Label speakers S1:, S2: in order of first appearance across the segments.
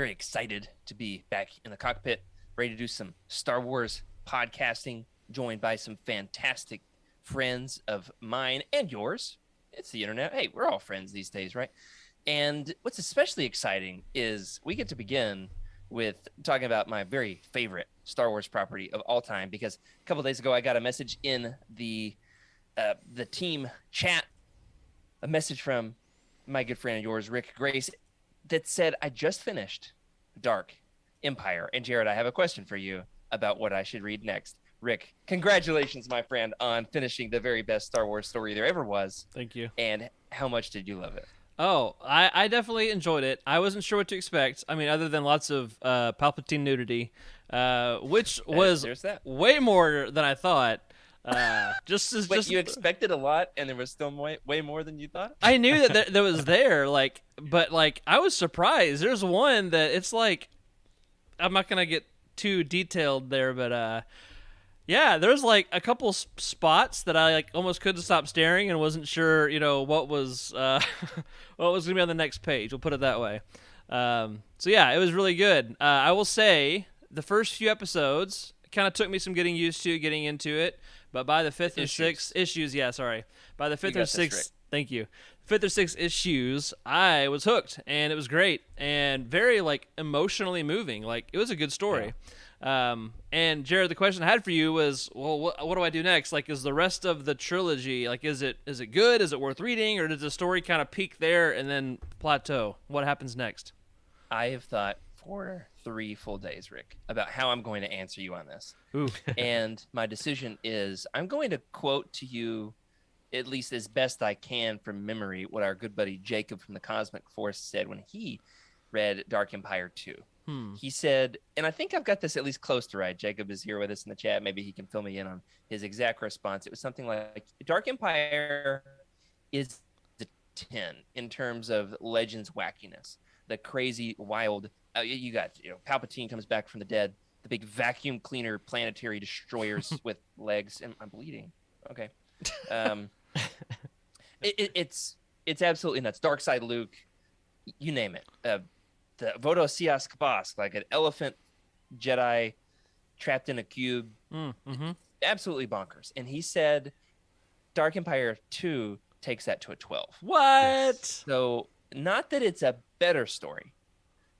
S1: very excited to be back in the cockpit, ready to do some Star Wars podcasting, joined by some fantastic friends of mine and yours. It's the internet. Hey, we're all friends these days, right? And what's especially exciting is we get to begin with talking about my very favorite Star Wars property of all time, because a couple days ago I got a message in the team chat, a message from my good friend of yours, Rick Grace, that said, I just finished Dark Empire. And Jared, I have a question for you about what I should read next. Rick, congratulations, my friend, on finishing the very best Star Wars story there ever was.
S2: Thank you.
S1: And how much did you love it?
S2: Oh, I definitely enjoyed it. I wasn't sure what to expect. I mean, other than lots of Palpatine nudity, which was way more than I thought.
S1: But you expected a lot, and there was still way more than you thought.
S2: I knew that there was there, but I was surprised. There's one that it's like, I'm not gonna get too detailed there, but yeah, there's like a couple spots that I almost couldn't stop staring and wasn't sure, what was what was gonna be on the next page. We'll put it that way. So yeah, it was really good. I will say the first few episodes kind of took me some getting used to, getting into it. But by the fifth and sixth issues, by the fifth or sixth, thank you, fifth or sixth issues, I was hooked, and it was great and very emotionally moving. It was a good story. Yeah. And Jared, the question I had for you was, well, what do I do next? Is the rest of the trilogy, is it good? Is it worth reading, or does the story kind of peak there and then plateau? What happens next?
S1: I have thought for 3 full days, Rick, about how I'm going to answer you on this.
S2: Ooh.
S1: And my decision is I'm going to quote to you, at least as best I can from memory, what our good buddy Jacob from the Cosmic Force said when he read Dark Empire 2. He said, and I think I've got this at least close to right. Jacob is here with us in the chat. Maybe he can fill me in on his exact response. It was something like, Dark Empire is the 10 in terms of Legends wackiness, the crazy, wild. You got, Palpatine comes back from the dead, the big vacuum cleaner planetary destroyers with legs, and I'm bleeding. Okay. It's absolutely nuts. Dark Side Luke, you name it. The Vodo Sias Kabask, like an elephant Jedi trapped in a cube.
S2: Mm-hmm.
S1: Absolutely bonkers. And he said Dark Empire 2 takes that to a 12.
S2: What?
S1: So not that it's a better story,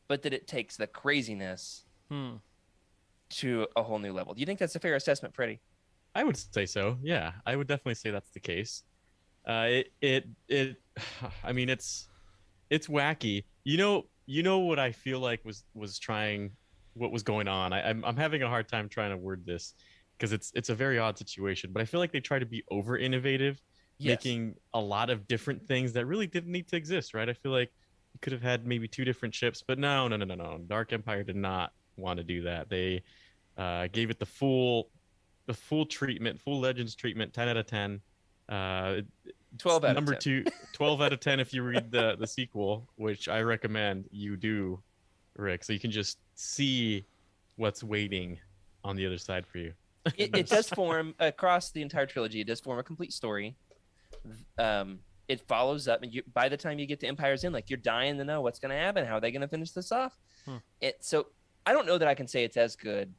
S1: but that it takes the craziness to a whole new level. Do you think that's a fair assessment, Freddie?
S3: I would say so. Yeah, I would definitely say that's the case. I mean, it's wacky. You know what I feel like was trying, what was going on. I'm having a hard time trying to word this because it's a very odd situation. But I feel like they try to be over innovative, making a lot of different things that really didn't need to exist, right? I feel like you could have had maybe 2 different ships, but no. Dark Empire did not want to do that. They gave it the full treatment, full Legends treatment, 10 out of 10.
S1: 12 out
S3: number
S1: of 10.
S3: 12 out of 10 if you read the sequel, which I recommend you do, Rick, so you can just see what's waiting on the other side for you.
S1: It does form across the entire trilogy. It does form a complete story. It follows up, and by the time you get to Empire's End, you're dying to know what's going to happen. How are they going to finish this off? So I don't know that I can say it's as good,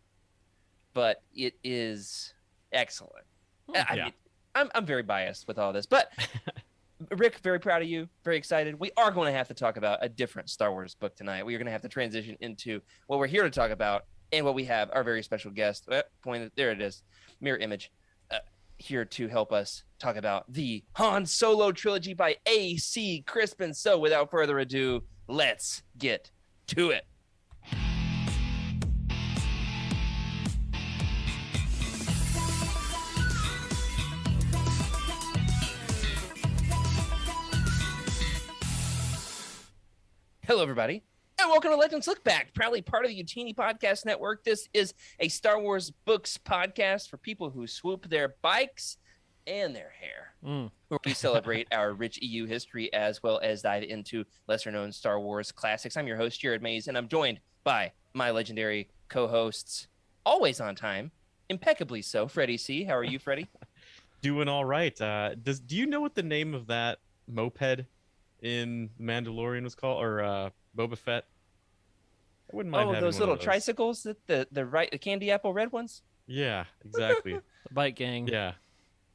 S1: but it is excellent. I mean, I'm very biased with all this, but Rick, very proud of you, very excited. We are going to have to talk about a different Star Wars book tonight. We are going to have to transition into what we're here to talk about and what we have, our very special guest. There it is, mirror image, here to help us talk about the Han Solo Trilogy by A.C. Crispin. So without further ado, let's get to it. Hello, everybody, and welcome to Legends Lookback, proudly part of the Utini Podcast Network. This is a Star Wars books podcast for people who swoop their bikes and their hair, where we celebrate our rich EU history as well as dive into lesser-known Star Wars classics. I'm your host, Jared Mays, and I'm joined by my legendary co-hosts, always on time, impeccably so, Freddie C. How are you, Freddie?
S3: Doing all right. Do you know what the name of that moped in Mandalorian was called, or Boba Fett? I wouldn't mind
S1: Oh,
S3: having
S1: those
S3: one
S1: little
S3: of those.
S1: tricycles, the candy apple red ones.
S3: Yeah, exactly.
S2: The bike gang.
S3: Yeah,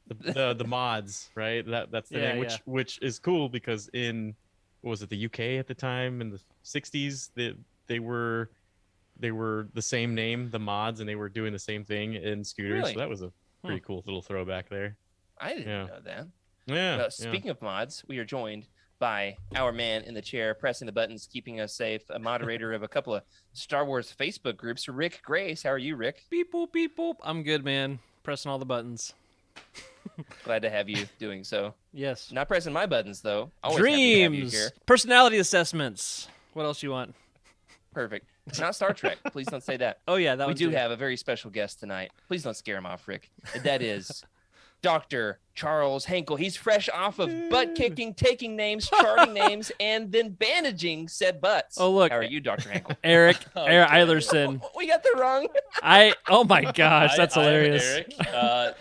S3: the mods, right? That's the
S2: Yeah,
S3: name,
S2: yeah.
S3: which is cool because in what was it, the UK at the time in the 60s, they were the same name, the mods, and they were doing the same thing in scooters.
S1: Really?
S3: So that was a pretty cool little throwback there.
S1: I didn't
S3: Yeah.
S1: know that.
S3: Yeah.
S1: Well,
S3: Yeah.
S1: speaking of mods, we are joined by our man in the chair, pressing the buttons, keeping us safe, a moderator of a couple of Star Wars Facebook groups, Rick Grace. How are you, Rick?
S2: Beep boop beep boop. I'm good, man. Pressing all the buttons.
S1: Glad to have you doing so.
S2: Yes.
S1: Not pressing my buttons, though. Always happy to have you
S2: Dreams.
S1: here.
S2: Personality assessments. What else you want?
S1: Perfect. Not Star Trek. Please don't say that.
S2: Oh yeah, that
S1: We
S2: one
S1: do
S2: too.
S1: have a very special guest tonight. Please don't scare him off, Rick. And that is Dr. Charles Hanckel. He's fresh off of butt kicking, taking names, charting names, and then bandaging said butts.
S2: Oh, look.
S1: How are you, Dr. Hanckel?
S2: Eric
S4: Okay.
S2: Eilerson.
S1: We got the wrong.
S2: Oh my gosh, that's
S4: I am
S2: hilarious.
S4: Eric.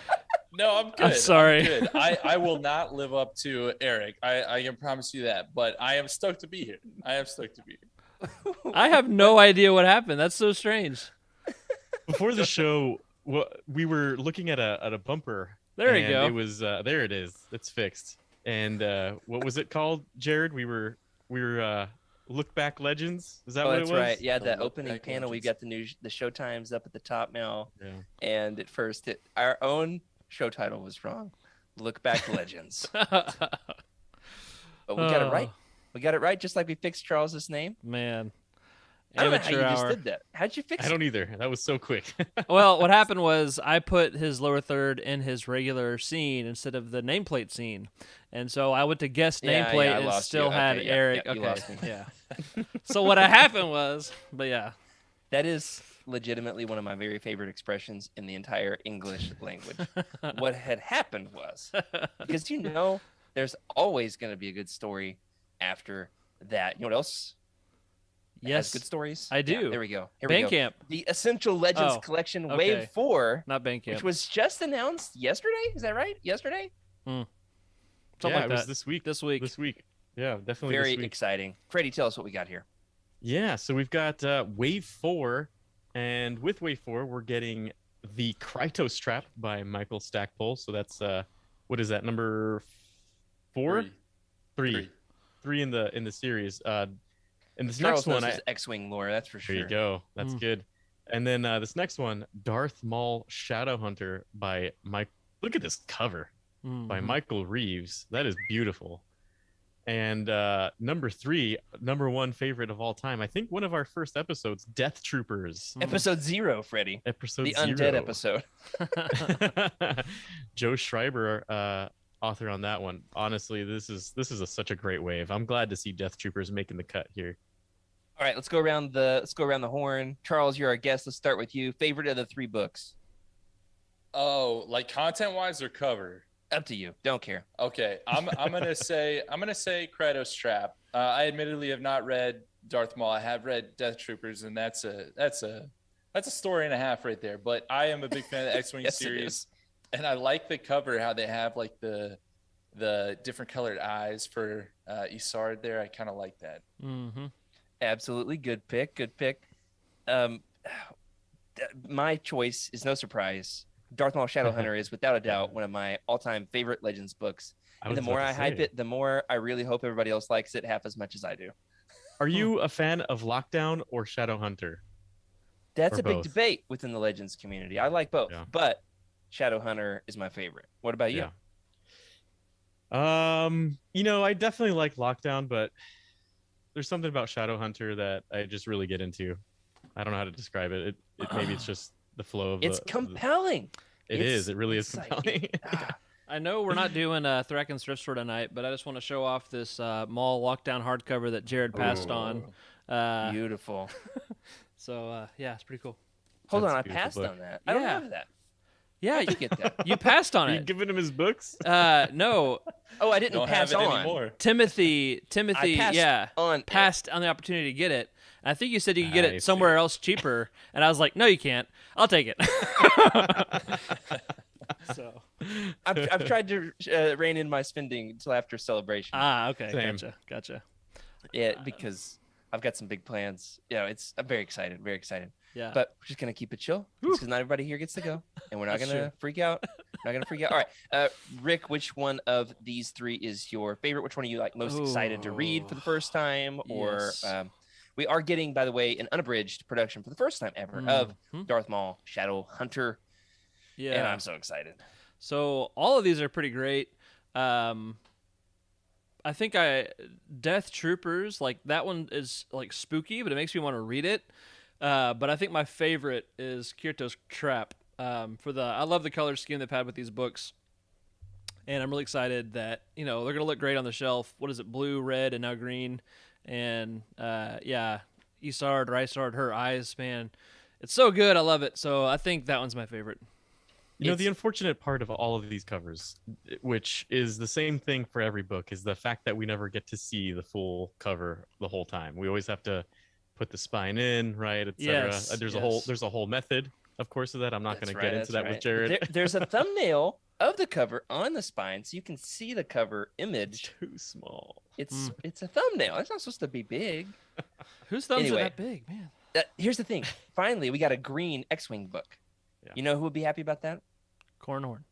S4: No, I'm good.
S2: I'm sorry.
S4: good. I will not live up to Eric. I can promise you that. But I am stoked to be here.
S2: I have no idea what happened. That's so strange.
S3: Before the show, we were looking at a bumper.
S2: There you
S3: and
S2: go.
S3: It was there. It is. It's fixed. And what was it called, Jared? We were Lookback Legends. Is that
S1: Oh,
S3: what
S1: that's
S3: it was?
S1: right. Yeah,
S4: The
S1: that
S4: Lookback
S1: opening panel. We
S4: Legends.
S1: got the show times up at the top now.
S3: Yeah.
S1: And at first, our own show title was wrong. Look Back Legends. But we got it right. We got it right, just like we fixed Charles's name.
S2: Man.
S1: I don't know how you
S2: Amateur
S1: just
S2: hour.
S1: did that. How'd you fix
S3: I
S1: it?
S3: don't either. That was so quick.
S2: Well, what happened was I put his lower third in his regular scene instead of the nameplate scene. And so I went to guess
S1: Yeah,
S2: nameplate
S1: yeah, I
S2: and
S1: lost
S2: still
S1: you.
S2: had
S1: Okay, yeah,
S2: Eric.
S1: yeah, you
S2: okay.
S1: lost me.
S2: Yeah. So what happened was, but yeah.
S1: That is legitimately one of my very favorite expressions in the entire English language. What had happened was, because there's always going to be a good story after that. You know what else? Has
S2: Yes.
S1: good stories.
S2: I
S1: Yeah,
S2: do.
S1: there we go. Here we go.
S2: Bandcamp.
S1: The Essential Legends
S2: Oh,
S1: Collection
S2: okay.
S1: Wave 4,
S2: Not Bandcamp.
S1: which was just announced yesterday. Is that right? Yesterday?
S2: Something
S3: yeah,
S2: like
S3: it was
S2: that.
S3: this week.
S2: This week.
S3: This week. Yeah, definitely
S1: Very
S3: this week.
S1: exciting. Freddie, tell us what we got here.
S3: Yeah, so we've got Wave 4, and with Wave 4, we're getting the Krytos Trap by Michael Stackpole. So that's what is that, number 4? Three in the series. And this
S1: Charles
S3: next one,
S1: knows his X-Wing lore, that's for sure.
S3: there you go. That's good. And then this next one, Darth Maul Shadowhunter by Mike. Look at this cover by
S2: Mhm.
S3: Michael Reeves. That is beautiful. And number 3, number 1 favorite of all time. I think one of our first episodes, Death Troopers.
S1: Episode 0, Freddie.
S3: Episode
S1: The
S3: 0.
S1: undead episode.
S3: Joe Schreiber, author on that one. Honestly, this is such a great wave. I'm glad to see Death Troopers making the cut here.
S1: All right, let's go around the horn. Charles, you're our guest. Let's start with you. Favorite of the 3 books?
S4: Oh, like content wise or cover?
S1: Up to you. Don't care.
S4: Okay, I'm gonna say Kratos Trap. I admittedly have not read Darth Maul. I have read Death Troopers, and that's a story and a half right there. But I am a big fan of the X-Wing
S1: Yes, it
S4: series,
S1: is.
S4: and I like the cover, how they have like the different colored eyes for Isard there. I kind of like that.
S2: Mhm.
S1: Absolutely. Good pick. Good pick. My choice is no surprise. Darth Maul Shadowhunter is without a doubt one of my all-time favorite Legends books. And the more I hype it, the more I really hope everybody else likes it half as much as I do.
S3: Are you a fan of Lockdown or Shadowhunter?
S1: That's
S3: Or
S1: a big
S3: both.
S1: debate within the Legends community. I like both,
S3: Yeah.
S1: but Shadowhunter is my favorite. What about you?
S3: Yeah. I definitely like Lockdown, but there's something about Shadowhunter that I just really get into. I don't know how to describe it. Maybe it's just the flow of
S1: It's
S3: the
S1: compelling.
S3: It is. It really is
S1: like-
S3: compelling.
S2: I know we're not doing Thraken's Thrift Store tonight, but I just want to show off this mall lockdown hardcover that Jared passed on.
S1: Beautiful.
S2: So yeah, it's pretty cool.
S1: Hold
S3: That's
S1: on,
S3: a
S1: I
S3: beautiful
S1: passed
S3: book.
S1: on that. I don't
S2: Yeah.
S1: have that.
S2: Yeah,
S1: How'd you get that?
S2: you passed on
S3: Are you
S2: it.
S3: giving him his books?
S2: No,
S1: Oh, I didn't
S4: Don't
S1: pass
S4: have it
S1: on.
S4: anymore.
S2: Timothy,
S1: I passed
S2: yeah,
S1: on.
S2: passed on the opportunity to get it. I think you said you could get
S3: I
S2: it
S3: see.
S2: somewhere else cheaper, and I was like, no, you can't. I'll take it. So
S1: I've tried to rein in my spending until after celebration.
S2: okay,
S3: Same.
S2: gotcha.
S1: Yeah, because I've got some big plans. I'm very excited, very excited.
S2: Yeah.
S1: But we're just gonna keep it chill because not everybody here gets to go, and we're not
S2: That's
S1: gonna freak out. We're not gonna freak out. All right, Rick, which one of these three is your favorite? Which one are you like most excited to read for the first time? Or we are getting, by the way, an unabridged production for the first time ever of Darth Maul Shadow Hunter.
S2: Yeah,
S1: and I'm so excited.
S2: So all of these are pretty great. I think Death Troopers, like that one is like spooky, but it makes me want to read it. But I think my favorite is Kirito's Trap. I love the color scheme they've had with these books, and I'm really excited that they're gonna look great on the shelf. What is it? Blue, red, and now green. And Isard, her eyes, man, it's so good. I love it. So I think that one's my favorite.
S3: The unfortunate part of all of these covers, which is the same thing for every book, is the fact that we never get to see the full cover the whole time. We always have to put the spine in, right, etc.
S2: Yes,
S3: There's a whole method, of course, of that. I'm not going to get into that with Jared.
S1: There's a thumbnail of the cover on the spine, so you can see the cover image.
S3: Too small.
S1: It's a thumbnail. It's not supposed to be big.
S2: Whose thumbs are that big, man?
S1: Here's the thing. Finally, we got a green X-wing book. Yeah. You know who would be happy about that?
S2: Cornhorn.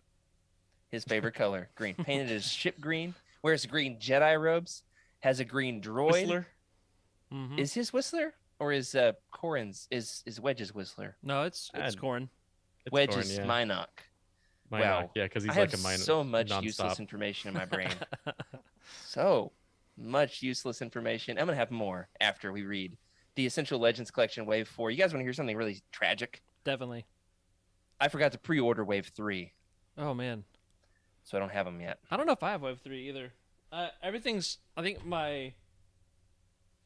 S1: His favorite color, green. Painted his ship green. Wears green Jedi robes. Has a green droid.
S3: Whistler.
S2: Mm-hmm.
S1: Is his Whistler or is Corrin's is Wedge's Whistler?
S2: No, it's Corrin.
S1: Wedge is Minok.
S3: Wow. Yeah, because he's
S1: I
S3: like
S1: have
S3: a Minok.
S1: So much
S3: nonstop.
S1: Useless information in my brain. So much useless information. I'm gonna have more after we read the Essential Legends Collection Wave 4. You guys want to hear something really tragic?
S2: Definitely.
S1: I forgot to pre-order Wave 3.
S2: Oh, man.
S1: So I don't have them yet.
S2: I don't know if I have Wave 3 either. I think my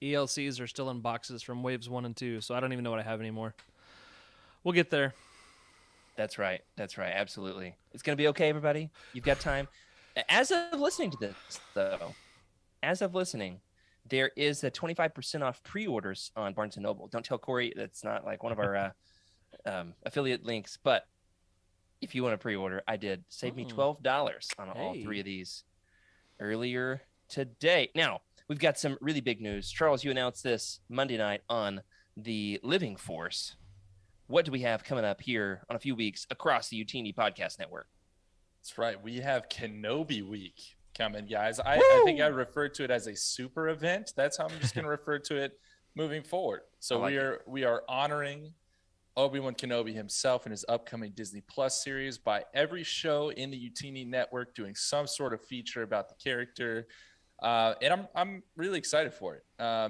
S2: ELCs are still in boxes from Waves 1 and 2, so I don't even know what I have anymore. We'll get there.
S1: That's right. Absolutely. It's going to be okay, everybody. You've got time. As of listening to this, though, there is a 25% off pre-orders on Barnes & Noble. Don't tell Corey that's not like one of our affiliate links, but if you want to pre-order, I did. Save me $12 on all three of these earlier today. Now, we've got some really big news. Charles, you announced this Monday night on the Living Force. What do we have coming up here on a few weeks across the Utini Podcast Network?
S4: That's right. We have Kenobi Week coming, guys. I think I referred to it as a super event. That's how I'm just going to refer to it moving forward. So we are honoring Obi-Wan Kenobi himself in his upcoming Disney Plus series by every show in the Utini network doing some sort of feature about the character. And I'm really excited for it.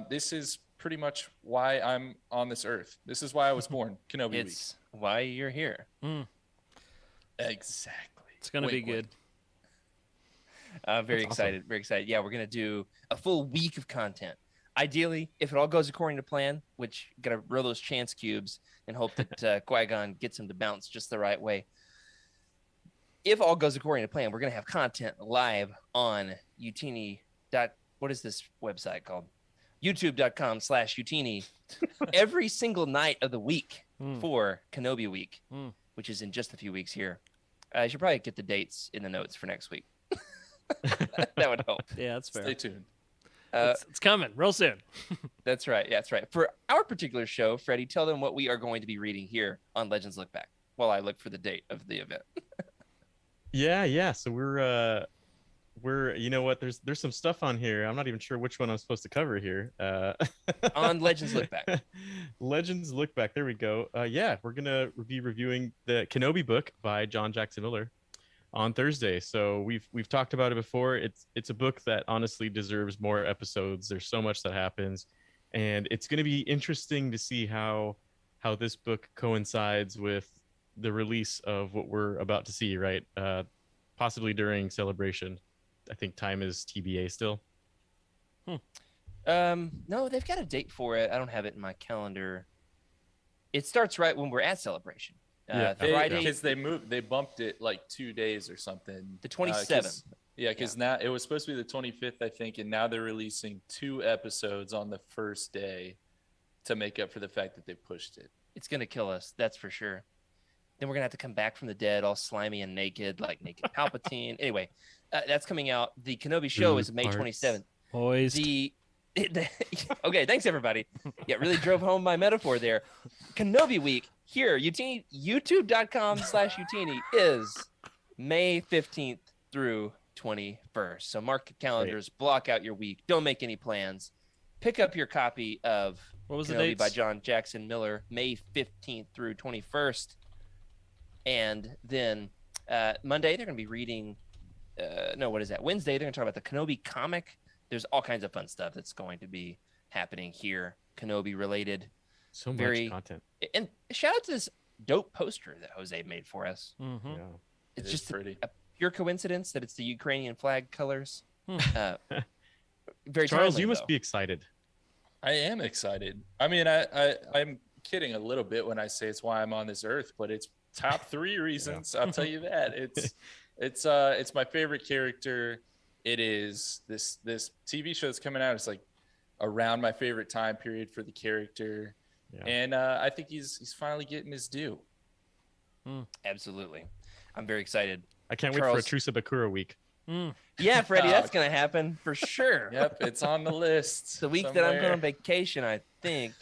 S4: This is pretty much why I'm on this earth. This is why I was born, Kenobi Week.
S1: It's why you're here.
S4: Exactly.
S2: It's going to be good.
S1: Very excited. Very excited. Yeah, we're going to do a full week of content. Ideally, if it all goes according to plan, which got to roll those chance cubes and hope that Qui-Gon gets him to bounce just the right way. If all goes according to plan, we're going to have content live on Utini. What is this website called? YouTube.com/Utini every single night of the week for Kenobi Week, which is in just a few weeks here. I should probably get the dates in the notes for next week. That would help.
S2: Yeah, that's fair.
S4: Stay tuned.
S2: It's coming real soon.
S1: That's right. Yeah, that's right. For our particular show, Freddie, tell them what we are going to be reading here on Legends Look Back while I look for the date of the event.
S3: Yeah. So we're you know what? There's some stuff on here. I'm not even sure which one I'm supposed to cover here.
S1: On Legends Look Back.
S3: Legends Look Back. There we go. Yeah, we're gonna be reviewing the Kenobi book by John Jackson Miller on Thursday. So we've talked about it before. It's a book that honestly deserves more episodes. There's so much that happens, and it's going to be interesting to see how this book coincides with the release of what we're about to see, right? Possibly during Celebration. I think time is TBA still.
S1: No, they've got a date for it. I don't have it in my calendar. It starts right when we're at Celebration. Friday,
S4: because they bumped it like 2 days or something.
S1: The 27th.
S4: Because now it was supposed to be the 25th, I think, and now they're releasing 2 episodes on the first day to make up for the fact that they pushed it.
S1: It's gonna kill us, that's for sure. Then we're gonna have to come back from the dead, all slimy and naked, like naked Palpatine. Anyway, that's coming out. The Kenobi show is May 27th.
S2: Boys.
S1: The Okay, thanks everybody. Yeah, really drove home my metaphor there. Kenobi week here, Utini, youtube.com/Utini is May 15th through 21st. So mark your calendars, block out your week. Don't make any plans. Pick up your copy of
S2: What was the
S1: Kenobi
S2: dates?
S1: by John Jackson Miller, May 15th through 21st. And then Monday, they're going to be reading, Wednesday, they're going to talk about the Kenobi comic. There's all kinds of fun stuff that's going to be happening here, Kenobi related.
S3: So much content.
S1: And shout out to this dope poster that Jose made for us.
S2: Mm-hmm.
S3: Yeah.
S1: It's
S4: It
S1: just
S4: is pretty.
S1: a pure coincidence that it's the Ukrainian flag colors.
S2: Hmm.
S1: Very
S3: Charles,
S1: timely,
S3: you must
S1: though.
S3: be excited.
S4: I am excited. I mean, I'm kidding a little bit when I say it's why I'm on this earth, but it's top 3 reasons. I'll tell you that. It's my favorite character. It is this TV show that's coming out. It's like around my favorite time period for the character, and I think he's finally getting his due.
S1: Absolutely, I'm very excited.
S3: I can't wait for a Trusa Bakura week.
S1: Yeah, Freddie, that's gonna happen for sure.
S4: Yep, it's on the list.
S1: The week that I'm going
S4: somewhere.
S1: on vacation, I think.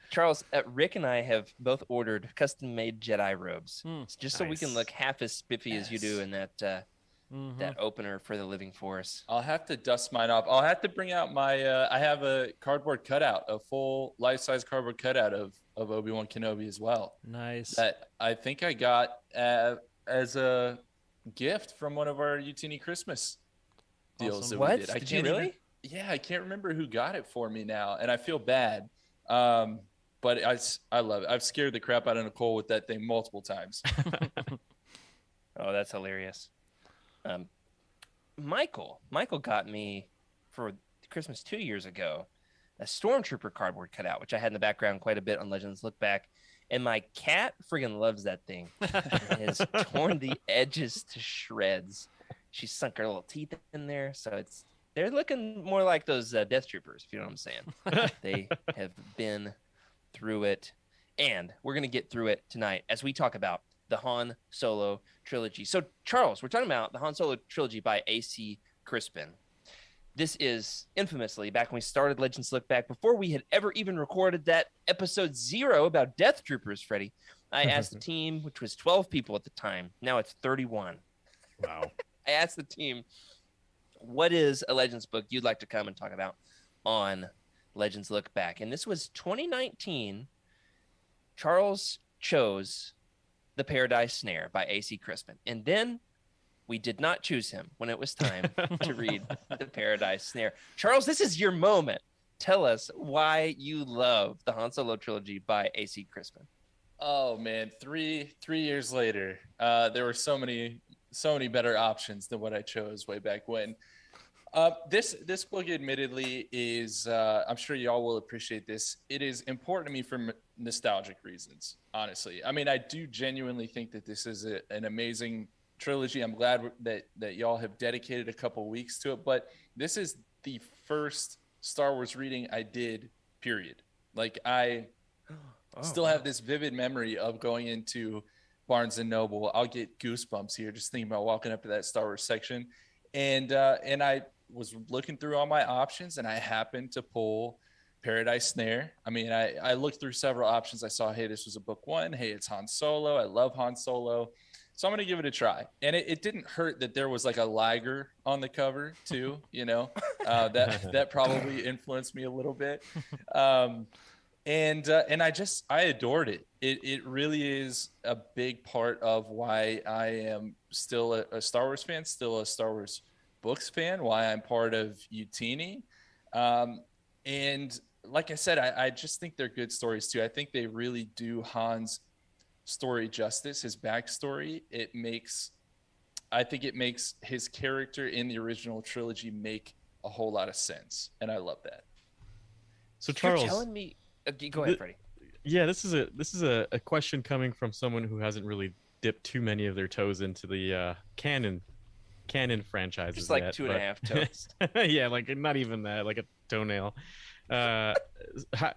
S1: Charles, Rick and I have both ordered custom-made Jedi robes, just so we can
S3: Nice.
S1: look half as spiffy as you do
S4: Yes.
S1: in that opener for the Living Force.
S4: I'll have to dust mine off. I'll have to bring out my. I have a cardboard cutout, a full life-size cardboard cutout of Obi-Wan Kenobi as well.
S2: Nice.
S4: That I think I got as a gift from one of our Utini Christmas deals
S2: Awesome.
S4: that
S1: What?
S4: we did. I
S1: Did you
S4: can't even-
S1: really?
S4: yeah, I can't remember who got it for me now, and I feel bad. But I love it. I've scared the crap out of Nicole with that thing multiple times.
S1: Oh, that's hilarious. Michael got me for Christmas 2 years ago a Stormtrooper cardboard cutout, which I had in the background quite a bit on Legends Look Back. And my cat friggin' loves that thing. It has torn the edges to shreds. She sunk her little teeth in there, so they're looking more like those Death Troopers, if you know what I'm saying. They have been through it, and we're gonna get through it tonight as we talk about the Han Solo Trilogy. So, Charles, we're talking about the Han Solo Trilogy by A.C. Crispin. This is infamously back when we started Legends Look Back, before we had ever even recorded that episode 0 about Death Troopers, Freddie. I asked the team, which was 12 people at the time. Now it's 31.
S3: Wow.
S1: I asked the team, what is a Legends book you'd like to come and talk about on Legends Look Back? And this was 2019. Charles chose The Paradise Snare by A.C. Crispin. And then we did not choose him when it was time to read The Paradise Snare. Charles, this is your moment. Tell us why you love the Han Solo Trilogy by A.C. Crispin.
S4: Oh man, three years later, there were so many better options than what I chose way back when. This book, admittedly, is I'm sure y'all will appreciate this. It is important to me for nostalgic reasons. Honestly, I mean, I do genuinely think that this is an amazing trilogy. I'm glad that y'all have dedicated a couple weeks to it. But this is the first Star Wars reading I did. Period. Like I still have this vivid memory of going into Barnes and Noble. I'll get goosebumps here just thinking about walking up to that Star Wars section, and I was looking through all my options, and I happened to pull Paradise Snare. I mean, I looked through several options. I saw, hey, this was a book 1. Hey, it's Han Solo. I love Han Solo. So I'm going to give it a try. And it didn't hurt that there was like a liger on the cover too, you know, that probably influenced me a little bit. And I adored it. It really is a big part of why I am still a Star Wars fan, still a Star Wars books fan, why I'm part of Utini. And like I said, I just think they're good stories too. I think they really do Han's story justice, his backstory. I think it makes his character in the original trilogy make a whole lot of sense. And I love that.
S3: So Charles,
S1: You're telling me, go ahead, Freddie.
S3: Yeah, this is a question coming from someone who hasn't really dipped too many of their toes into the canon franchises.
S1: Just like
S3: yet,
S1: 2.5 toes.
S3: Yeah, like not even that, like a toenail.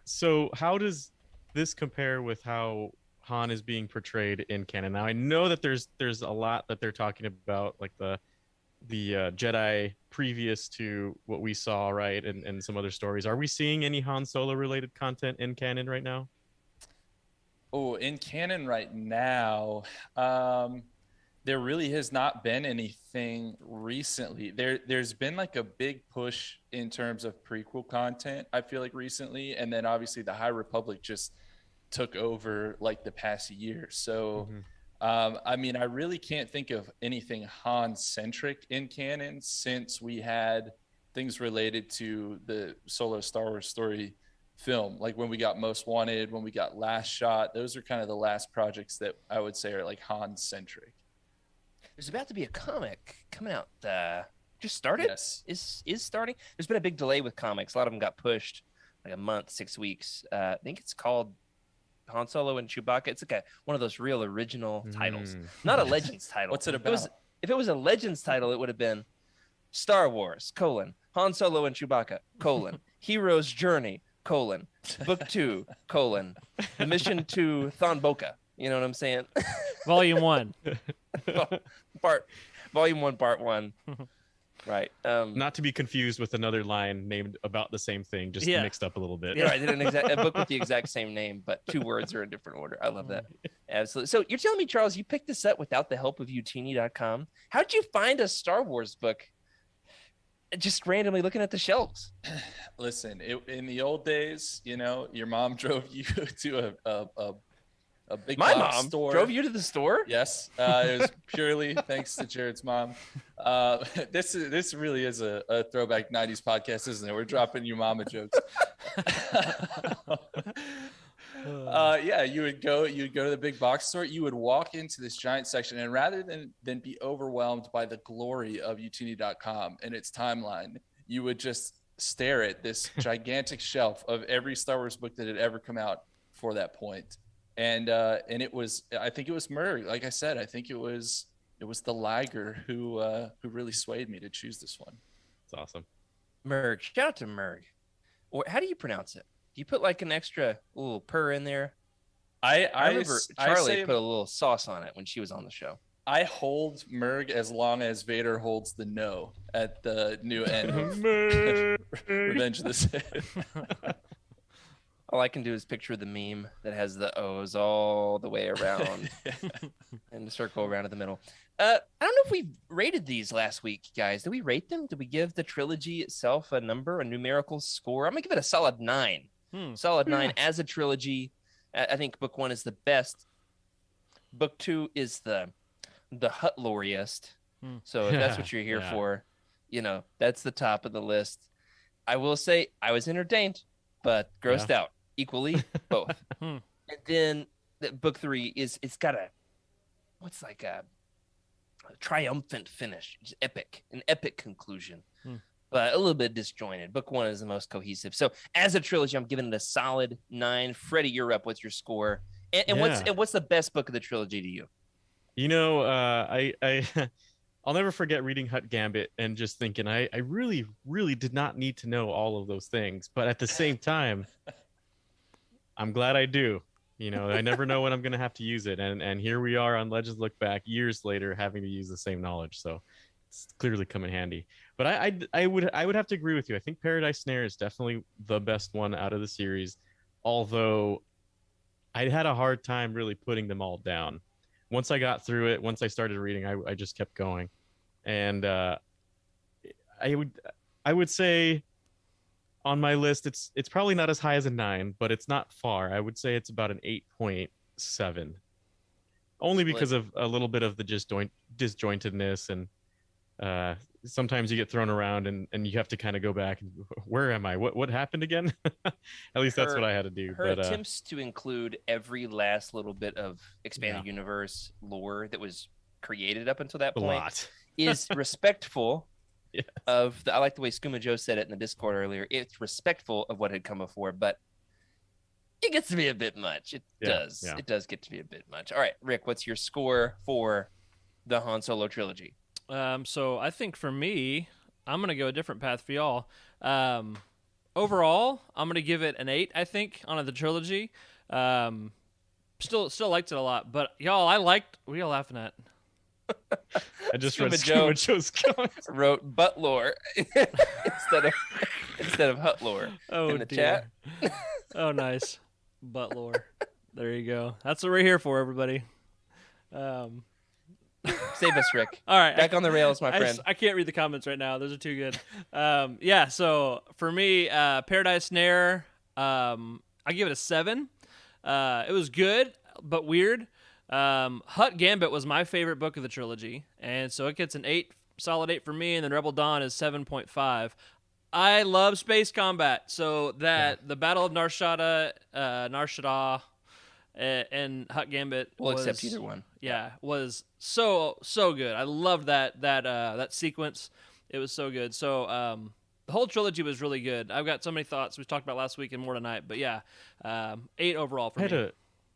S3: So how does this compare with how Han is being portrayed in canon? Now I know that there's a lot that they're talking about, like the Jedi previous to what we saw, right, and some other stories. Are we seeing any Han Solo related content in canon right now?
S4: Oh, in canon right now, there really has not been anything recently. There's been like a big push in terms of prequel content, I feel like recently, and then obviously the High Republic just took over like the past year. So I mean, I really can't think of anything Han centric in canon since we had things related to the solo Star Wars story film, like when we got Most Wanted, when we got Last Shot. Those are kind of the last projects that I would say are like Han centric.
S1: There's about to be a comic coming out. Just started?
S4: Yes.
S1: Is starting? There's been a big delay with comics. A lot of them got pushed like a month, 6 weeks. I think it's called Han Solo and Chewbacca. It's like one of those real original titles, not a Legends title.
S4: What's it about?
S1: If it was a Legends title, it would have been Star Wars, Han Solo and Chewbacca, Hero's Journey, Book 2, The Mission to Thon Boca. You know what I'm saying?
S2: Volume 1.
S1: Volume 1, Part 1. Right.
S3: Not to be confused with another line named about the same thing, just mixed up a little bit.
S1: Yeah, I did a book with the exact same name, but 2 words are in different order. I love that. Absolutely. So you're telling me, Charles, you picked this up without the help of Utini.com? How'd you find a Star Wars book just randomly looking at the shelves?
S4: Listen, in the old days, you know, your mom drove you to a big
S1: My
S4: box
S1: mom
S4: store.
S1: drove you to the store?
S4: Yes, it was purely thanks to Jared's mom. This really is a throwback 90s podcast, isn't it? We're dropping your mama jokes. Yeah, you'd go to the big box store. You would walk into this giant section, and rather than be overwhelmed by the glory of Utini.com and its timeline, you would just stare at this gigantic shelf of every Star Wars book that had ever come out for that point. And it was, I think it was Murray. Like I said, I think it was the Liger who really swayed me to choose this one.
S3: It's awesome.
S1: Merg. Shout out to Merg. Or how do you pronounce it? Do you put like an extra little purr in there? I remember Charlie put a little sauce on it when she was on the show.
S4: I hold Merg as long as Vader holds the no at the new end of Revenge of the Sith.
S1: All I can do is picture the meme that has the O's all the way around and the circle around in the middle. I don't know if we rated these last week, guys. Did we rate them? Did we give the trilogy itself a number, a numerical score? I'm going to give it a solid 9. Solid 9 as a trilogy. I think book 1 is the best. Book 2 is the Hutt Loriest. So if that's what you're here for, you know, that's the top of the list. I will say I was entertained, but grossed out equally, both. And then book 3 it's got a triumphant finish. It's epic, an epic conclusion, but a little bit disjointed. Book 1 is the most cohesive. So as a trilogy, I'm giving it a solid 9. Freddie, you're up. What's your score? And what's the best book of the trilogy to you?
S3: You know, I'll never forget reading Hutt Gambit and just thinking I really, really did not need to know all of those things. But at the same time, I'm glad I do. You know, I never know when I'm going to have to use it. And here we are on Legends Lookback years later having to use the same knowledge. So it's clearly come in handy. But I would have to agree with you. I think Paradise Snare is definitely the best one out of the series. Although I had a hard time really putting them all down. Once I got through it, once I started reading, I just kept going. And I would say on my list, it's probably not as high as a 9, but it's not far. I would say it's about an 8.7, only because of a little bit of the disjointedness, and sometimes you get thrown around and you have to kind of go back and where am I? What happened again? At least that's what I had to do.
S1: Her attempts to include every last little bit of expanded universe lore that was created up until that point is respectful. Yes. I like the way Skooma Joe said it in the Discord earlier. It's respectful of what had come before, but it gets to be a bit much. It does. Yeah. It does get to be a bit much. All right, Rick, what's your score for the Han Solo trilogy?
S2: So I think for me, I'm going to go a different path for y'all. Overall, I'm going to give it an 8, I think, on the trilogy. Still liked it a lot, but y'all, what are y'all laughing at?
S3: I just
S1: Scuba
S3: read
S1: Joe
S3: Scuba Joe's comments.
S1: wrote butt lore instead of hut lore in the chat.
S2: Oh, nice. Butt lore. There you go. That's what we're here for, everybody.
S1: Save us, Rick.
S2: All right.
S1: Back on the rails, my friend.
S2: I can't read the comments right now. Those are too good. Yeah, so for me, Paradise Snare, I give it a 7. It was good, but weird. Hutt Gambit was my favorite book of the trilogy, and so it gets an 8, solid 8 for me, and then Rebel Dawn is 7.5. I love space combat, so that the Battle of Narshada, and Hutt Gambit
S1: We'll
S2: was,
S1: accept either one.
S2: Yeah, was so good. I loved that sequence. It was so good. So the whole trilogy was really good. I've got so many thoughts we talked about last week and more tonight. But yeah, 8 overall for me.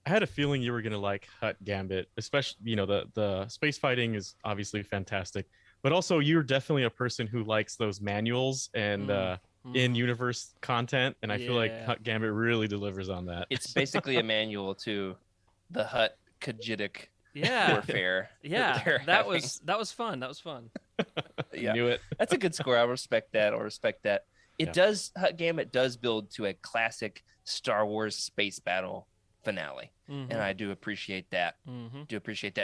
S3: I had a feeling you were gonna like Hutt Gambit, especially the space fighting is obviously fantastic, but also you're definitely a person who likes those manuals and in-universe content, and I feel like Hutt Gambit really delivers on that.
S1: It's basically a manual to the Hutt Kajitic warfare.
S2: Yeah, that was fun. That was fun.
S1: Yeah,
S3: Knew it.
S1: That's a good score. I'll respect that. It does. Hutt Gambit does build to a classic Star Wars space battle finale, and I do appreciate that.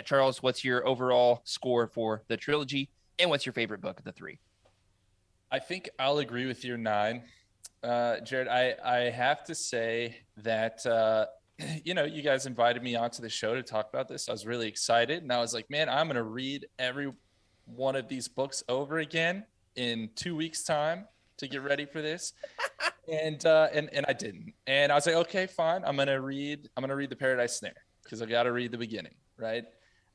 S1: Charles, what's your overall score for the trilogy, and what's your favorite book of the 3?
S4: I think I'll agree with your 9. Jared, I have to say that, you guys invited me onto the show to talk about this. I was really excited, and I was like, man, I'm going to read every one of these books over again in 2 weeks' time to get ready for this. And I didn't. And I was like, okay, fine. I'm going to read the Paradise Snare because I got to read the beginning. Right.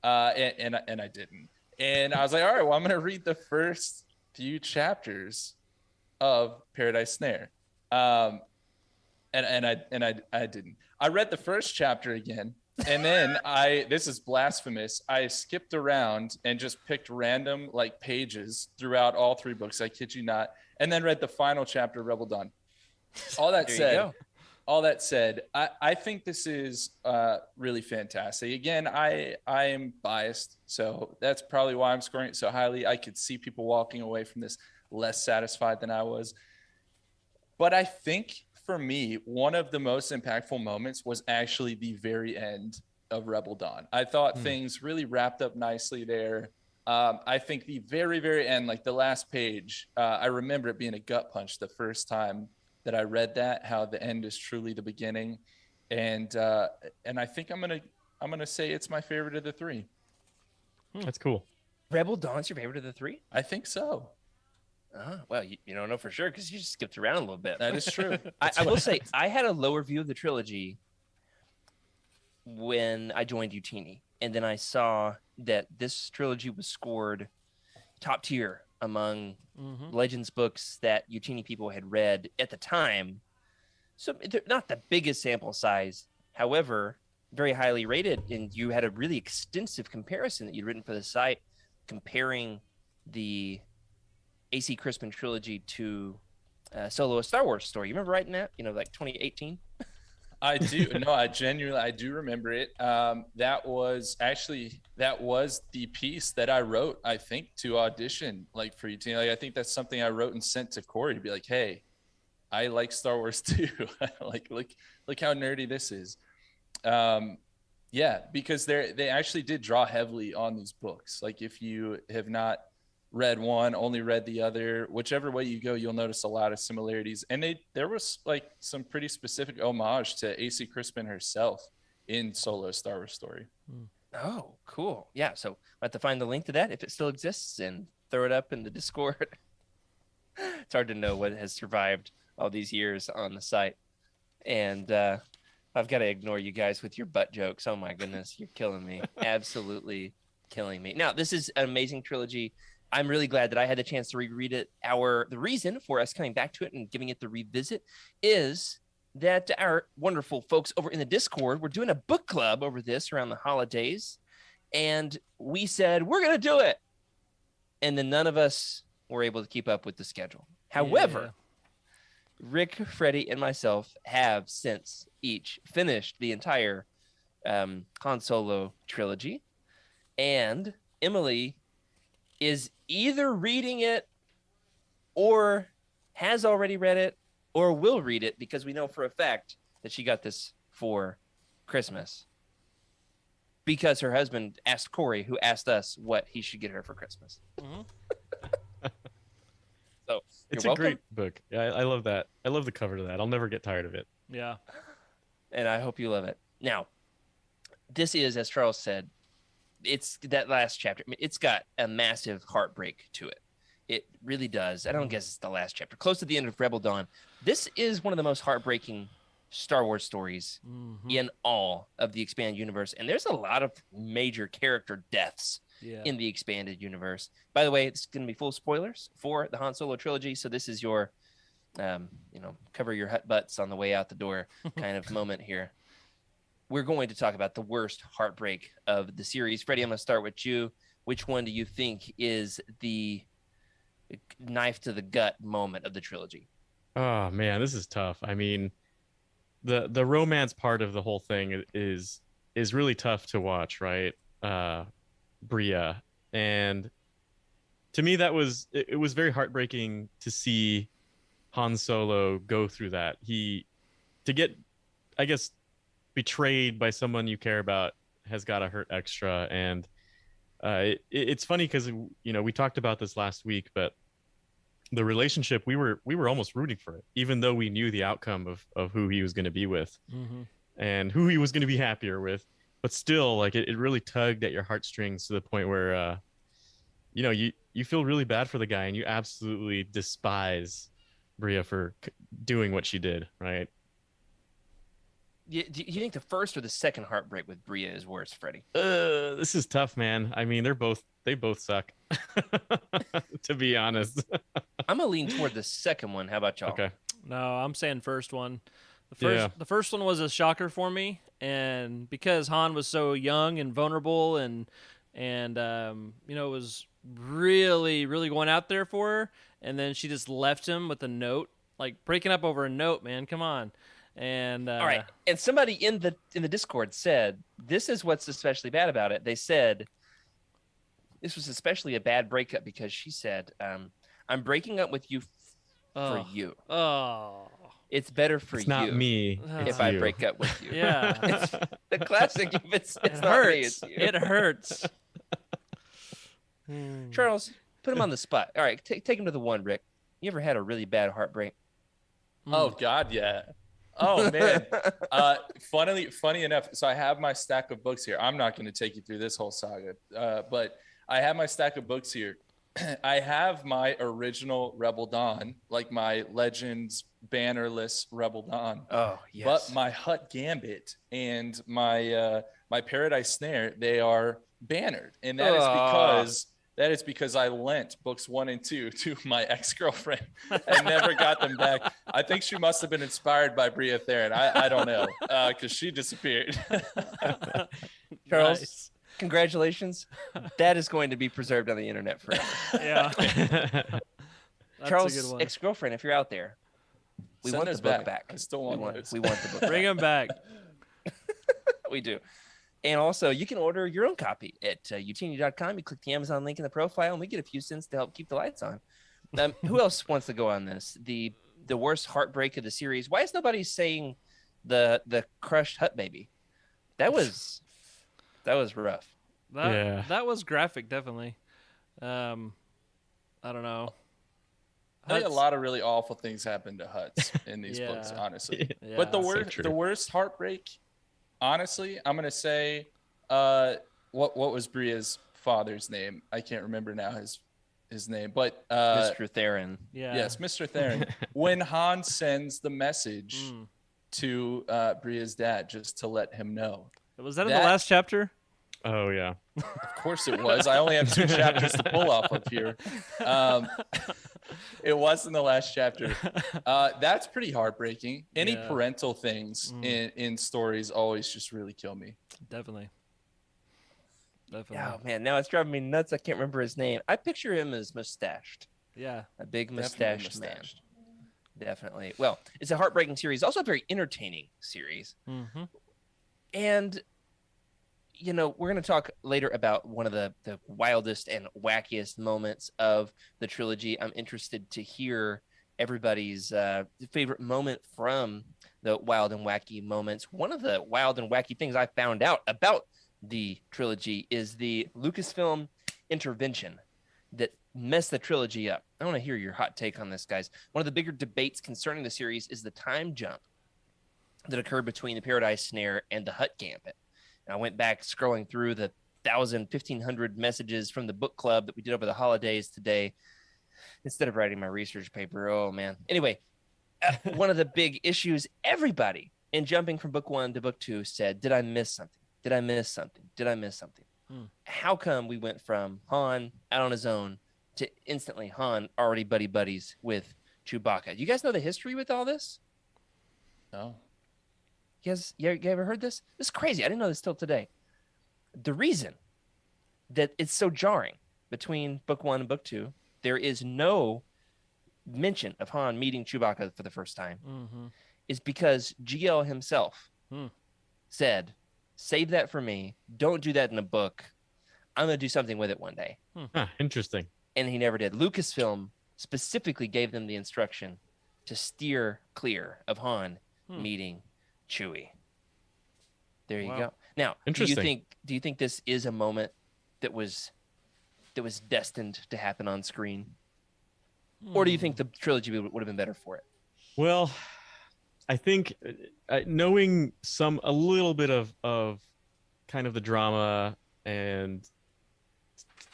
S4: And I didn't. And I was like, all right, well, I'm going to read the first few chapters of Paradise Snare. And I didn't. I read the first chapter again, and then this is blasphemous. I skipped around and just picked random pages throughout all 3 books. I kid you not. And then read the final chapter of Rebel Dawn. All that said, I think this is really fantastic. Again, I am biased, so that's probably why I'm scoring it so highly. I could see people walking away from this less satisfied than I was. But I think for me, one of the most impactful moments was actually the very end of Rebel Dawn. I thought things really wrapped up nicely there. I think the very, very end, the last page, I remember it being a gut punch the first time that I read that, how the end is truly the beginning. And I think I'm gonna say it's my favorite of the 3.
S3: That's cool.
S1: Rebel Dawn's your favorite of the 3?
S4: I think so.
S1: Well, you don't know for sure because you just skipped around a little bit.
S4: That is true.
S1: I will say I had a lower view of the trilogy when I joined Utini, and then I saw that this trilogy was scored top tier among Legends books that Utini people had read at the time. So they're not the biggest sample size, however, very highly rated. And you had a really extensive comparison that you'd written for the site, comparing the A.C. Crispin trilogy to Solo, a Star Wars story. You remember writing that? 2018?
S4: I do. No, I do remember it. That was the piece that I wrote, I think, to audition for UT. I think that's something I wrote and sent to Corey to be like, hey, I like Star Wars too. Look how nerdy this is. Yeah, because they actually did draw heavily on these books. If you have not read one, only read the other, whichever way you go, you'll notice a lot of similarities. And there was some pretty specific homage to AC Crispin herself in Solo Star Wars Story.
S1: Oh, cool. Yeah, so I have to find the link to that if it still exists and throw it up in the Discord. It's hard to know what has survived all these years on the site. And I've got to ignore you guys with your butt jokes. Oh my goodness, you're killing me. Absolutely killing me. Now, this is an amazing trilogy. I'm really glad that I had the chance to reread it. The reason for us coming back to it and giving it the revisit is that our wonderful folks over in the Discord, we're doing a book club over this around the holidays. And we said, we're going to do it. And then none of us were able to keep up with the schedule. However, Rick, Freddie, and myself have since each finished the entire Han Solo trilogy. And Emily is either reading it or has already read it or will read it, because we know for a fact that she got this for Christmas because her husband asked Corey, who asked us what he should get her for Christmas.
S2: Mhm.
S1: So
S3: It's
S1: you're
S3: a
S1: welcome.
S3: great book. Yeah, I love that. I love the cover to that. I'll never get tired of it.
S2: Yeah.
S1: And I hope you love it. Now, this is, as Charles said, it's that last chapter. I mean, it's got a massive heartbreak to it. It really does. I don't guess it's the last chapter. Close to the end of Rebel Dawn. This is one of the most heartbreaking Star Wars stories in all of the expanded universe. And there's a lot of major character deaths in the expanded universe. By the way, it's going to be full spoilers for the Han Solo trilogy. So this is your, cover your Hutt butts on the way out the door kind of moment here. We're going to talk about the worst heartbreak of the series. Freddie, I'm going to start with you. Which one do you think is the knife to the gut moment of the trilogy?
S3: Oh man, this is tough. I mean, the romance part of the whole thing is really tough to watch, right? Bria, and to me that was it was very heartbreaking to see Han Solo go through that. To get, I guess, betrayed by someone you care about has got to hurt extra. And it's funny because we talked about this last week, but the relationship, we were almost rooting for it, even though we knew the outcome of who he was going to be with and who he was going to be happier with. But still, like it really tugged at your heartstrings to the point where you feel really bad for the guy, and you absolutely despise Bria for doing what she did, right?
S1: Do you think the first or the second heartbreak with Bria is worse, Freddie?
S3: This is tough, man. I mean, they both suck, to be honest.
S1: I'm gonna lean toward the second one. How about y'all?
S3: Okay.
S2: No, I'm saying first one. The first one was a shocker for me, and because Han was so young and vulnerable, and was really going out there for her, and then she just left him with a note, like breaking up over a note. Man, come on. And
S1: all right, and somebody in the Discord said this is what's especially bad about it. They said this was especially a bad breakup because she said, "I'm breaking up with you for you.
S2: Oh,
S1: It's better for
S3: It's
S1: you.
S3: not me.
S1: If
S3: It's
S1: I
S3: you.
S1: break up with you."
S2: yeah,
S1: It's the classic. If it's
S2: it
S1: not
S2: hurts.
S1: me, it's you.
S2: It hurts.
S1: Charles, put him on the spot. All right, take him to the one, Rick. You ever had a really bad heartbreak?
S4: Oh God, yeah. Oh man. Funny enough, so I have my stack of books here. I'm not going to take you through this whole saga, but I have my stack of books here. I have my original Rebel Dawn, like my Legends bannerless Rebel Dawn.
S1: Oh yes.
S4: But my Hutt Gambit and my my Paradise Snare, they are bannered, and that is because I lent books 1 and 2 to my ex-girlfriend and never got them back. I think she must have been inspired by Bria Theron. I don't know, because she disappeared.
S1: Charles,
S2: Nice.
S1: congratulations. That is going to be preserved on the internet forever.
S2: Yeah. That's a
S1: Charles'
S2: good one.
S1: ex-girlfriend, if you're out there, we
S4: Send
S1: want
S4: those
S1: the book back.
S4: I still
S1: We
S4: want
S1: want,
S4: those.
S1: we want the book
S2: Bring him back.
S1: We do. And also, you can order your own copy at utini.com. You click the Amazon link in the profile, and we get a few cents to help keep the lights on. Who else wants to go on this? The worst heartbreak of the series. Why is nobody saying the crushed Hutt baby? That was rough.
S2: That was graphic, definitely. I don't know.
S4: I think a
S2: Hutt's-
S4: lot of really awful things happen to Hutts in these
S2: Yeah.
S4: books, honestly.
S2: Yeah.
S4: But the
S3: So true.
S4: worst heartbreak, honestly, I'm gonna say, what was Bria's father's name? I can't remember now his name, but
S1: Mr. Theron.
S2: Yeah.
S4: yes, Mr. Theron. When Han sends the message to Bria's dad just to let him know.
S2: Was that in the
S4: That-
S2: last chapter?
S3: Oh yeah.
S4: Of course it was. I only have 2 chapters to pull off of here. It was in the last chapter. That's pretty heartbreaking. Any
S2: Yeah.
S4: parental things in stories always just really kill me.
S2: Definitely.
S1: Oh man, now it's driving me nuts. I can't remember his name. I picture him as mustached,
S2: Yeah.
S1: a big
S4: Definitely
S1: mustached man.
S4: mustached.
S1: Definitely. Well, it's a heartbreaking series, also a very entertaining series.
S2: Mm-hmm.
S1: And we're going to talk later about one of the wildest and wackiest moments of the trilogy. I'm interested to hear everybody's favorite moment from the wild and wacky moments. One of the wild and wacky things I found out about the trilogy is the Lucasfilm intervention that messed the trilogy up. I want to hear your hot take on this, guys. One of the bigger debates concerning the series is the time jump that occurred between the Paradise Snare and the Hutt Gambit. And I went back scrolling through the 1,500 messages from the book club that we did over the holidays today instead of writing my research paper. Oh, man. Anyway, one of the big issues, everybody in jumping from book 1 to book 2 said, did I miss something? Did I miss something? Did I miss something? How come we went from Han out on his own to instantly Han already buddies with Chewbacca? You guys know the history with all this?
S4: No.
S1: You ever heard this? This is crazy. I didn't know this till today. The reason that it's so jarring between book 1 and book 2, there is no mention of Han meeting Chewbacca for the first time, is because GL himself said, save that for me. Don't do that in a book. I'm going to do something with it one day.
S3: Interesting.
S1: And he never did. Lucasfilm specifically gave them the instruction to steer clear of Han meeting Chewie. There you go. Now, do you think this is a moment that was destined to happen on screen? Or do you think the trilogy would have been better for it?
S3: Well, I think knowing a little bit of kind of the drama and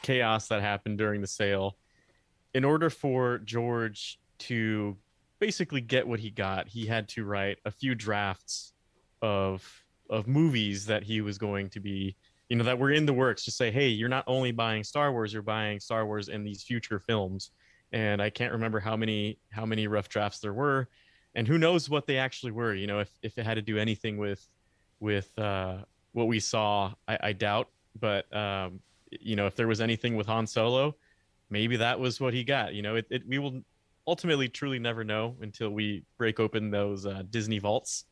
S3: chaos that happened during the sale, in order for George to basically get what he got, he had to write a few drafts of movies that he was going to be, that were in the works, to say, hey, you're not only buying Star Wars, you're buying Star Wars in these future films. And I can't remember how many rough drafts there were. And who knows what they actually were, if it had to do anything with what we saw, I doubt. But, if there was anything with Han Solo, maybe that was what he got. We will ultimately truly never know until we break open those Disney vaults.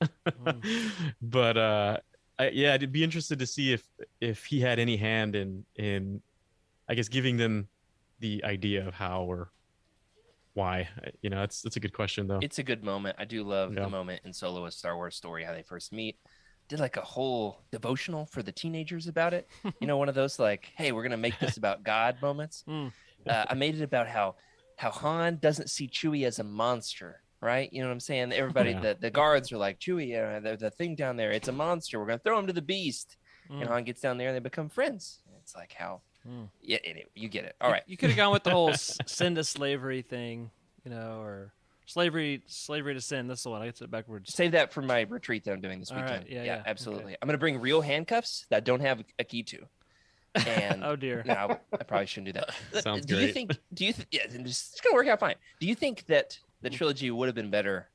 S3: But I'd be interested to see if he had any hand in, I guess, giving them the idea of how or why. It's a good question, though.
S1: It's a good moment. I do love the moment in Solo: A Star Wars Story, how they first meet. Did like a whole devotional for the teenagers about it. One of those like, hey, we're gonna make this about God moments. I made it about how Han doesn't see Chewie as a monster, right? You know what I'm saying? Everybody, the guards are like, Chewie, the thing down there, it's a monster. We're gonna throw him to the beast. And Han gets down there and they become friends. It's like how. Yeah, anyway, you get it. All right.
S2: You could have gone with the whole sin to slavery thing, or slavery to sin. That's the one. I get it backwards.
S1: Save that for my retreat that I'm doing this weekend.
S2: Right. Yeah,
S1: absolutely.
S2: Okay.
S1: I'm going to bring real handcuffs that I don't have a key to. And
S2: oh dear.
S1: No, I probably shouldn't do that.
S3: Sounds
S1: do
S3: great.
S1: You think? Do you? It's going to work out fine. Do you think that the trilogy would have been better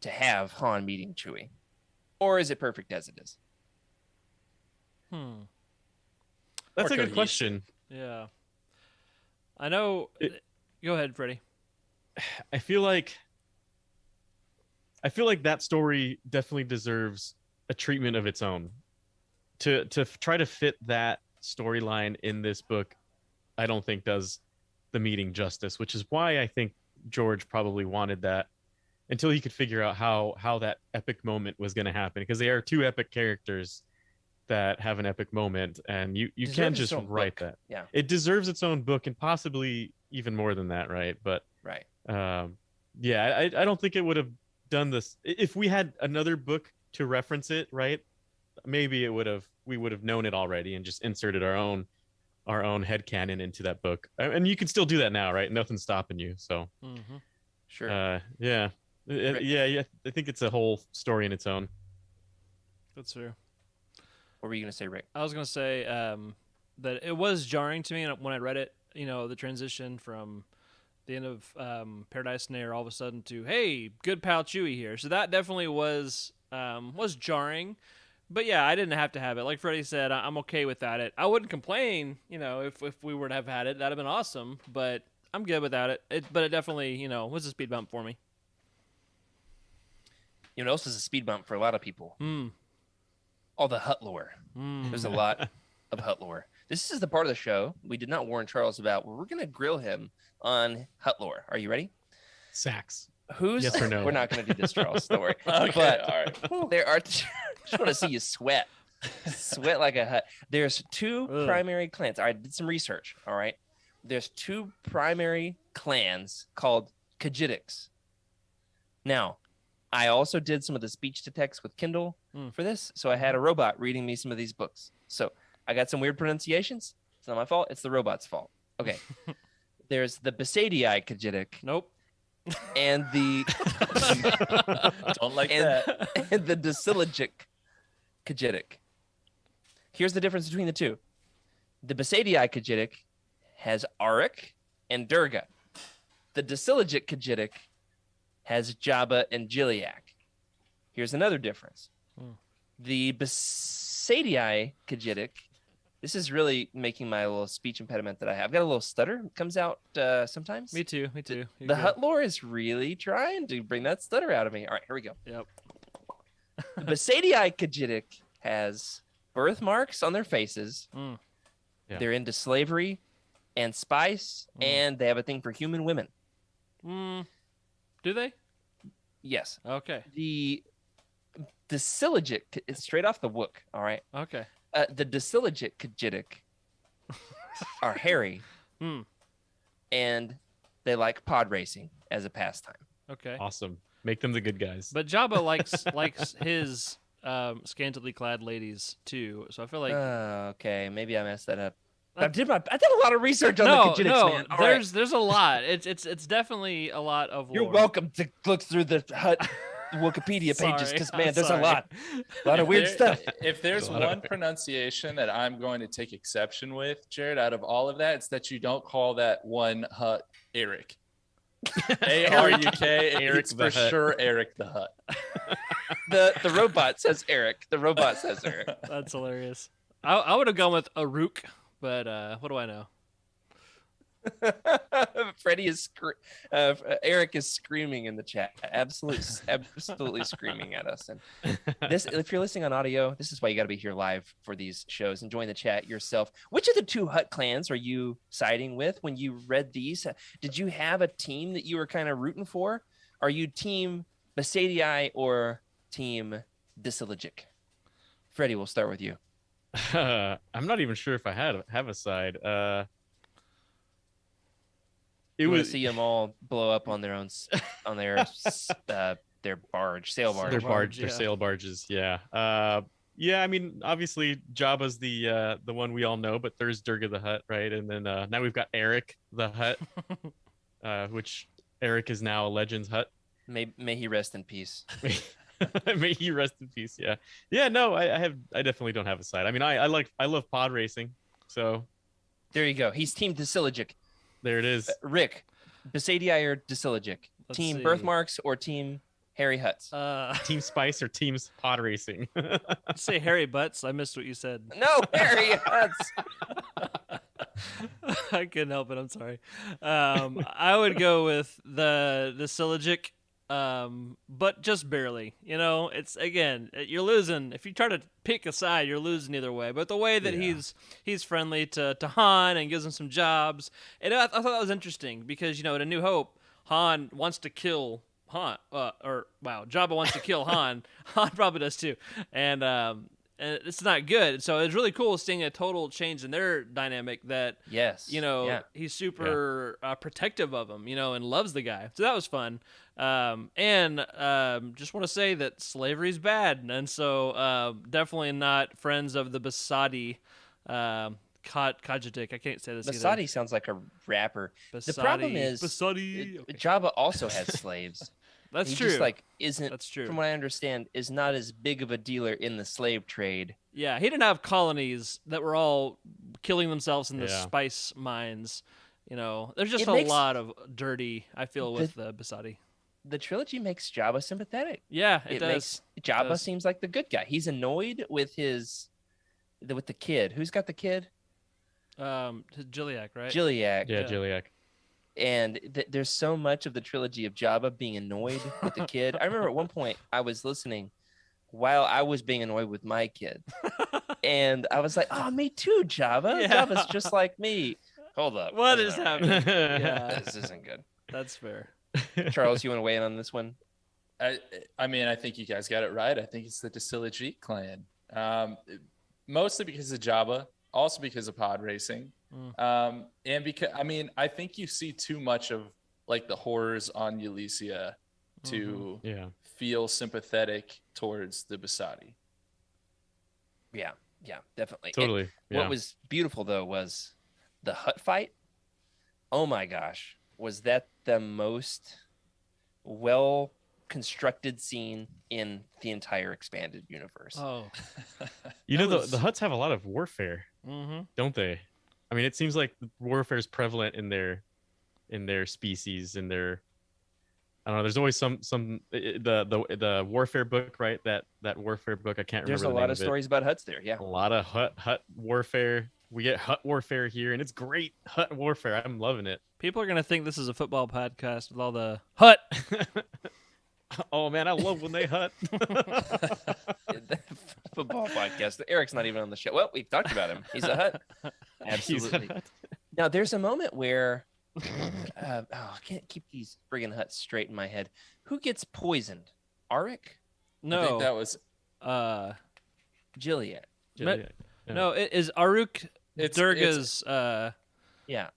S1: to have Han meeting Chewie, or is it perfect as it is?
S3: That's a good question.
S2: Yeah. I know. Go ahead, Freddie.
S3: I feel like that story definitely deserves a treatment of its own. To try to fit that storyline in this book, I don't think does the meeting justice, which is why I think George probably wanted that until he could figure out how that epic moment was going to happen, because they are two epic characters that have an epic moment, and you can't just write that.
S1: Yeah,
S3: it deserves its own book, and possibly even more than that, right? But
S1: right.
S3: I don't think it would have done this if we had another book to reference it, right? Maybe we would have known it already and just inserted our own headcanon into that book. And you can still do that now, right? Nothing's stopping you. So
S1: sure.
S3: I think it's a whole story in its own.
S2: That's fair.
S1: What were you gonna say, Rick?
S2: I was gonna say that it was jarring to me when I read it. The transition from the end of Paradise Snare all of a sudden to, hey, good pal Chewie here. So that definitely was jarring. But yeah, I didn't have to have it. Like Freddie said, I'm okay without it. I wouldn't complain, if we were to have had it. That'd have been awesome. But I'm good without it. But it definitely, was a speed bump for me.
S1: It also is a speed bump for a lot of people. all the Hutt lore. There's a lot of Hutt lore. This is the part of the show we did not warn Charles about where we're going to grill him on Hutt lore. Are you ready?
S3: Sacks.
S1: Who's
S3: Yes or no?
S1: We're not going to do this, Charles. Don't worry.
S4: Okay,
S1: But
S4: all right.
S1: there are. Just want to see you sweat like a Hutt. There's two primary clans. I did some research. All right. There's two primary clans called Khajiitics. Now, I also did some of the speech to text with Kindle for this, so I had a robot reading me some of these books. So I got some weird pronunciations. It's not my fault. It's the robot's fault. Okay. There's the Besadii Khajiitic.
S2: Nope.
S1: And the
S4: Don't like that.
S1: and the Disilogic Khajiitic. Here's the difference between the two. The Besadii Khajiitic has Auric and Durga. The Disilogic Khajiitic has Jabba and Gileak. Here's another difference. The Besadii Khajiitic, this is really making my little speech impediment that I have. I've got a little stutter. It comes out sometimes.
S2: Me too.
S1: The Hutt lore is really trying to bring that stutter out of me. All right, here we go.
S2: Yep.
S1: The Besadii Khajiitic has birthmarks on their faces.
S3: Yeah.
S1: They're into slavery and spice, and they have a thing for human women.
S2: Do they?
S1: Yes.
S2: Okay.
S1: The Disilogic is straight off the Wook. All right.
S2: Okay.
S1: The Disilogic Khajiitic are hairy, and they like pod racing as a pastime.
S2: Okay.
S3: Awesome. Make them the good guys.
S2: But Jabba likes his scantily clad ladies too. So I feel like
S1: Okay, maybe I messed that up. I did a lot of research on the Khajiitics, man. All right.
S2: There's a lot. It's definitely a lot of lore.
S1: You're welcome to look through the Hutt Wikipedia pages because, man, there's a lot of weird stuff.
S4: If there's one pronunciation that I'm going to take exception with, Jared, out of all of that, it's that you don't call that one Hutt Eric. A-R-U-K.
S3: Eric
S4: It's
S3: the
S4: for
S3: Hutt.
S4: sure Eric the Hutt.
S1: The robot says Eric. The robot says Eric.
S2: That's hilarious. I would have gone with Aruk, but what do I know?
S1: Freddie is Eric is screaming in the chat, absolutely screaming at us. And this, if you're listening on audio, this is why you got to be here live for these shows and join the chat yourself. Which of the two Hutt clans are you siding with when you read these? Did you have a team that you were kind of rooting for? Are you team Besadii or team Disilogic? Freddie, we'll start with you.
S3: I'm not even sure if I have a side.
S1: It was see them all blow up on their own on their barge, sail barge.
S3: Their sail barges. Yeah. Yeah. I mean, obviously, Jabba's the one we all know, but there's Durga the Hutt, right? And then now we've got Eric the Hutt, which Eric is now a Legends Hutt.
S1: May he rest in peace.
S3: May he rest in peace. Yeah. Yeah. No, I definitely don't have a side. I mean, I love pod racing, so
S1: there you go. He's team Disilogic.
S3: There it is.
S1: Rick, Besadii or Disilogic? Team Birthmarks or Team Harry Hutts?
S3: Team Spice or Team's pod racing?
S2: Say Harry Butts. I missed what you said.
S1: No, Harry Hutts.
S2: I couldn't help it. I'm sorry. I would go with the Disilogic, but just barely. You know, it's again, you're losing. If you try to pick a side, you're losing either way. But the way that he's friendly to Han and gives him some jobs, and I thought that was interesting because, you know, in A New Hope, Han wants to kill Han, Jabba wants to kill Han. Han probably does too, and it's not good. So it's really cool seeing a total change in their dynamic. That he's super protective of him, and loves the guy. So that was fun. And just want to say that slavery's bad, and so definitely not friends of the Besadii Khajiitic. I can't say this.
S1: Besadii sounds like a rapper. The problem is Jabba also has slaves.
S2: That's
S1: he
S2: true.
S1: Just isn't.
S2: That's true.
S1: From what I understand, is not as big of a dealer in the slave trade.
S2: Yeah, he didn't have colonies that were all killing themselves in the spice mines. There's just a lot of dirty. I feel with the Besadii.
S1: The trilogy makes Jabba sympathetic.
S2: Yeah, it does.
S1: Jabba seems like the good guy. He's annoyed with the kid. Who's got the kid?
S2: Gileak, right?
S1: Gileak.
S3: Yeah, Gileak.
S1: And there's so much of the trilogy of Jabba being annoyed with the kid. I remember at one point I was listening while I was being annoyed with my kid. And I was like, oh, me too, Java.
S2: Yeah.
S1: Java's just like me. Hold up.
S2: What
S1: That's
S2: is
S1: not right.
S2: happening? Yeah,
S1: This isn't good.
S2: that's fair.
S1: Charles, you want to weigh in on this one?
S4: I mean, I think you guys got it right. I think it's the Dacilogete clan. Mostly because of Jabba, also because of pod racing. And because, I mean, I think you see too much of like the horrors on Elysia to feel sympathetic towards the Basadi.
S1: Yeah, definitely.
S3: Totally.
S1: And what was beautiful though was the Hutt fight. Oh my gosh, was that the most well constructed scene in the entire expanded universe?
S2: Oh,
S3: You know, the Hutts have a lot of warfare, don't they? I mean, it seems like warfare is prevalent in their species, in their, I don't know. There's always the warfare book, right? That warfare book. I can't remember.
S1: There's a lot of stories about Hutts there. Yeah,
S3: a lot of Hutt warfare. We get Hutt warfare here, and it's great Hutt warfare. I'm loving it.
S2: people are gonna think this is a football podcast with all the Hutt.
S3: Oh man, I love when they Hutt.
S1: football podcast. Eric's not even on the show. Well, we've talked about him. He's a Hutt. Absolutely. Now, there's a moment where I can't keep these friggin' Hutts straight in my head. Who gets poisoned? Arik?
S2: No,
S4: I think that was
S1: Gilead.
S2: no. It is Aruk
S4: It's-
S2: Durga's.
S1: Yeah,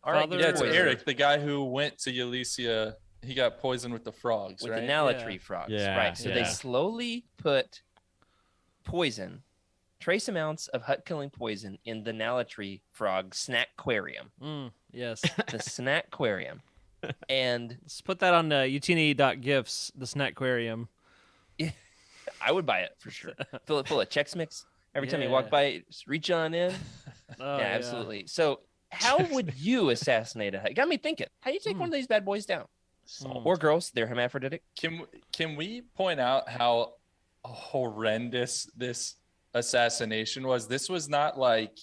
S2: Father-
S1: Arik
S4: yeah,
S1: gets
S4: it's
S1: poisoned
S4: Eric, the guy who went to Elysia. He got poisoned with the frogs,
S1: with
S4: right?
S1: the Nalatree frogs.
S3: Yeah,
S1: Right. So they
S3: yeah.
S1: slowly put trace amounts of Hutt killing poison in the Nalatree frog snackquarium.
S2: Yes.
S1: The snackquarium. And
S2: Let's put that on utini.gifts, the snackquarium.
S1: I would buy it for sure. Fill it full of Chex Mix. Every time you walk
S2: Yeah.
S1: by it, just reach on in.
S2: Oh,
S1: yeah, absolutely. So how would you assassinate a Hutt? Got me thinking. How do you take one of these bad boys down? Or girls, they're hermaphroditic.
S4: Can we point out how horrendous this assassination was? This was not like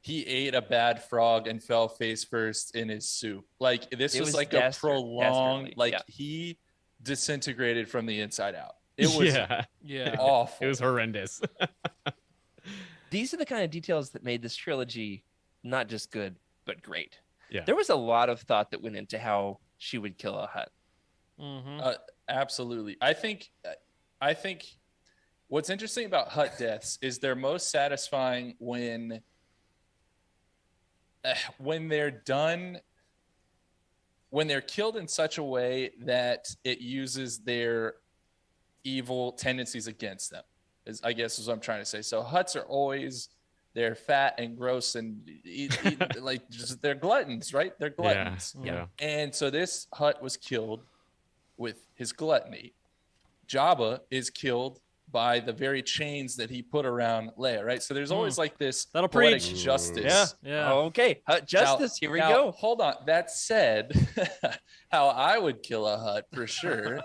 S4: he ate a bad frog and fell face first in his soup. Like this
S1: It
S4: was
S1: was
S4: like a prolonged, like he disintegrated from the inside out. It was
S2: Yeah.
S4: awful.
S3: It was horrendous.
S1: These are the kind of details that made this trilogy not just good, but great.
S3: Yeah.
S1: There was a lot of thought that went into how she would kill a Hutt.
S4: Absolutely. I think what's interesting about Hutt deaths is they're most satisfying when they're done, when they're killed in such a way that it uses their evil tendencies against them, I guess is what I'm trying to say. So Hutts are always, they're fat and gross and eat like just, they're gluttons, right? They're gluttons.
S3: Yeah.
S4: And so this Hutt was killed with his gluttony. Jabba is killed by the very chains that he put around Leia, right? So there's always like this
S2: That'll
S4: poetic
S2: preach.
S4: justice.
S2: Yeah.
S1: Okay, Hutt justice. Here we
S4: Now,
S1: go.
S4: Hold on. That said, how I would kill a Hutt for sure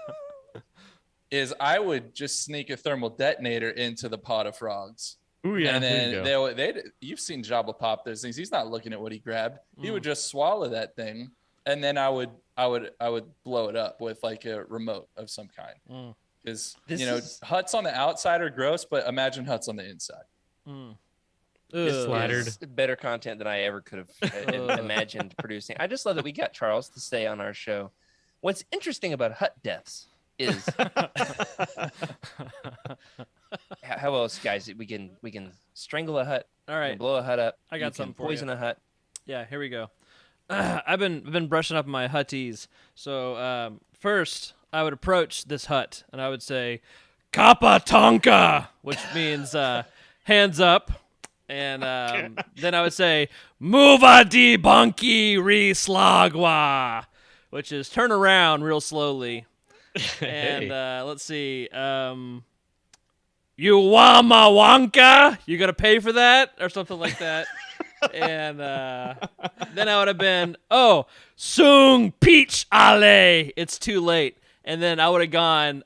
S4: is I would just sneak a thermal detonator into the pot of frogs.
S3: Ooh, yeah.
S4: And
S3: there you
S4: then
S3: go.
S4: you've seen Jabba pop those things. He's not looking at what he grabbed. He would just swallow that thing, and then I would blow it up with like a remote of some kind. Because Hutts on the outside are gross, but imagine Hutts on the inside.
S1: This
S3: Splattered.
S1: is better content than I ever could have imagined producing. I just love that we got Charles to say on our show. What's interesting about Hutt deaths is how else, guys? We can strangle a Hutt.
S2: All right.
S1: Blow a Hutt up.
S2: I got something for you.
S1: Poison a Hutt.
S2: Yeah, here we go. I've been brushing up my Hutties. So first, I would approach this Hutt and I would say, "Kappa Tonka," which means hands up. And then I would say, "Muva di bunky re slagwa," which is turn around real slowly. And let's see. You wama wonka? You gonna pay for that or something like that? And then I would have been, "Oh, sung peach ale." It's too late. And then I would have gone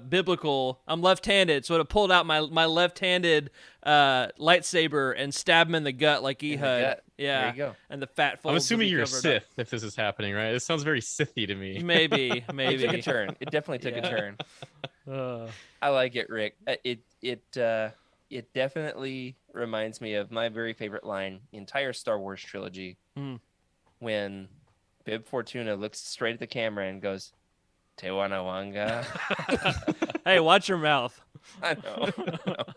S2: biblical. I'm left-handed, so I would have pulled out my left-handed lightsaber and stabbed him in the gut like Ehud.
S1: gut.
S2: Yeah,
S1: There you go.
S2: And the fat folds.
S3: I'm
S2: would
S3: assuming
S2: be
S3: you're a
S2: covered up.
S3: Sith if this is happening, right? It sounds very Sithy to me.
S2: Maybe.
S1: It took a turn. It definitely took
S2: Yeah.
S1: a turn. I like it, Rick. It definitely reminds me of my very favorite line, the entire Star Wars trilogy, when Bib Fortuna looks straight at the camera and goes, "Te Wanawanga."
S2: Hey, watch your mouth.
S1: I know.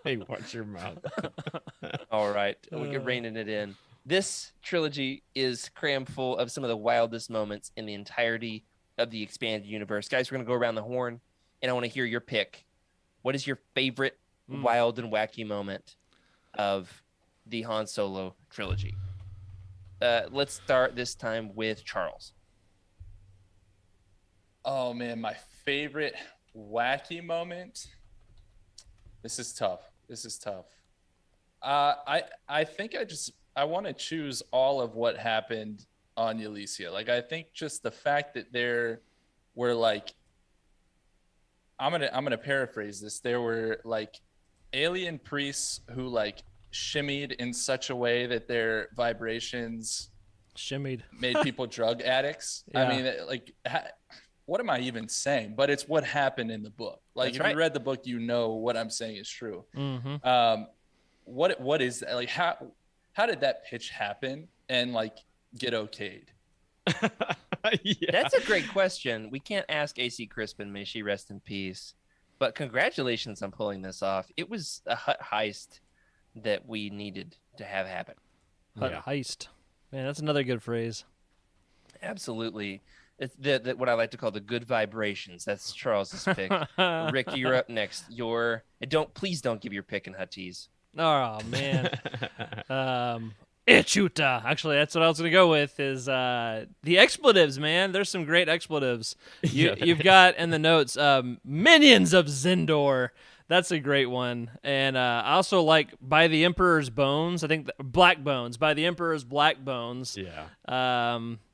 S3: Hey, watch your mouth.
S1: All right, we're reining it in. This trilogy is crammed full of some of the wildest moments in the entirety of the expanded universe. Guys, we're going to go around the horn, and I want to hear your pick. What is your favorite wild and wacky moment of the Han Solo trilogy? Let's start this time with Charles.
S4: Oh man, my favorite wacky moment. This is tough. I think I want to choose all of what happened on Elysia. Like, I think just the fact that there were like, I'm gonna paraphrase this. There were like alien priests who like shimmied in such a way that their vibrations made people drug addicts.
S2: Yeah.
S4: I mean, like, what am I even saying? But it's what happened in the book. Like, if you read the book, you know what I'm saying is true. What is that? Like, how did that pitch happen and like get okayed?
S3: Yeah.
S1: That's a great question. We can't ask AC Crispin, may she rest in peace. But congratulations on pulling this off. It was a Hutt heist that we needed to have happen.
S2: Hutt heist. Man, that's another good phrase.
S1: Absolutely. It's what I like to call the good vibrations. That's Charles's pick. Rick, you're up next. Please don't give your pick in Hutties.
S2: Oh man. Ichuta. Actually, that's what I was gonna go with. Is the expletives, man? There's some great expletives. You've got in the notes minions of Zendor. That's a great one. And I also like By the Emperor's Bones. I think Black Bones. By the Emperor's Black Bones.
S3: Yeah.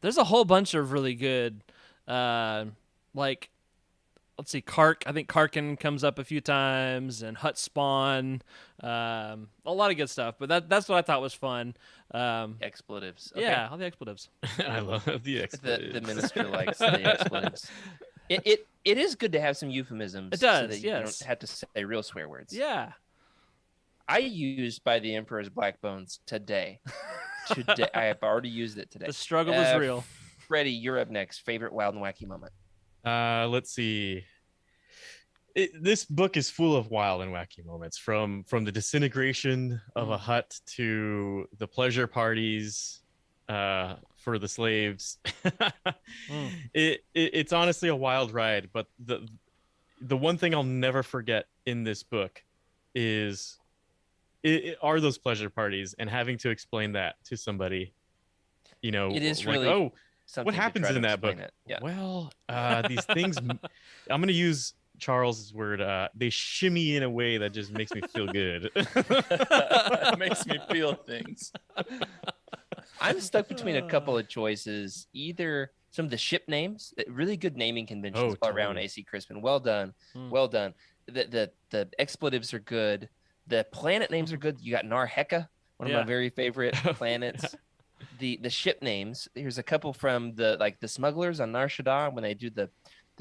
S2: There's a whole bunch of really good, like, let's see, Kark. I think Karkin comes up a few times, and Hutt Spawn. A lot of good stuff. But that's what I thought was fun.
S1: Expletives. Okay.
S2: Yeah, all the expletives.
S3: I love the expletives.
S1: The minister likes the expletives. It is good to have some euphemisms.
S2: It does,
S1: so that you don't have to say real swear words.
S2: Yeah.
S1: I used By the Emperor's Black Bones today. I have already used it today.
S2: The struggle is real.
S1: Freddie, you're up next. Favorite wild and wacky moment?
S3: Let's see. This book is full of wild and wacky moments, from the disintegration of a hut to the pleasure parties for the slaves. It's honestly a wild ride, but the one thing I'll never forget in this book are those pleasure parties, and having to explain that to somebody. You know,
S1: it is
S3: like,
S1: really
S3: what happens in that book?
S1: Yeah.
S3: Well, these things, I'm going to use Charles's word. They shimmy in a way that just makes me feel good.
S4: It makes me feel things.
S1: I'm stuck between a couple of choices. Either some of the ship names, really good naming conventions all around AC Crispin. Well done. Well done. The expletives are good. The planet names are good. You got Narheka, one of my very favorite planets. The ship names, here's a couple from the smugglers on Nar Shaddaa when they do the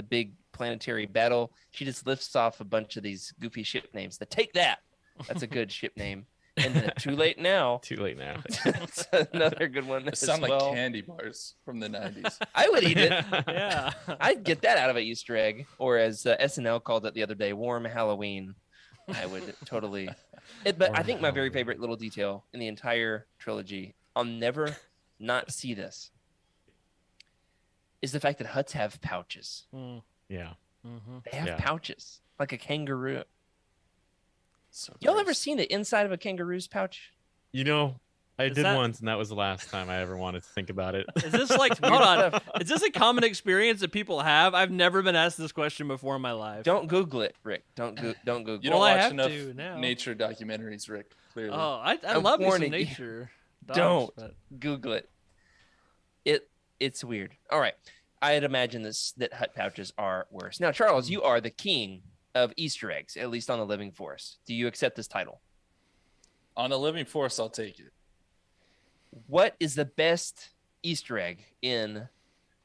S1: big planetary battle. She just lifts off a bunch of these goofy ship names. Take that. That's a good ship name. And then Too Late Now.
S3: Too Late Now.
S1: That's another good one.
S4: It sounds like candy bars from the 90s.
S1: I would eat it.
S2: Yeah.
S1: I'd get that out of an Easter egg. Or as SNL called it the other day, Warm Halloween. I would totally. But I think my very favorite little detail in the entire trilogy, I'll never not see this, is the fact that Hutts have pouches.
S3: Yeah.
S1: They have pouches, like a kangaroo.
S4: So
S1: Y'all ever seen the inside of a kangaroo's pouch?
S3: You know, I did
S2: that-
S3: once, and that was the last time I ever wanted to think about it.
S2: Is this like, hold on, is this a common experience that people have? I've never been asked this question before in my life.
S1: Don't Google it, Rick. Don't Google
S4: You
S1: it.
S4: don't
S2: I
S4: watch
S2: have
S4: enough
S2: to now.
S4: nature documentaries, Rick. Clearly.
S2: Oh, I
S1: I'm
S2: love me some
S1: warning you.
S2: nature. dogs,
S1: Don't
S2: but-
S1: Google it. It's weird. All right. I'd imagine that Hutt pouches are worse. Now, Charles, you are the king of Easter eggs, at least on the Living Force. Do you accept this title?
S4: On the Living Force, I'll take it.
S1: What is the best Easter egg in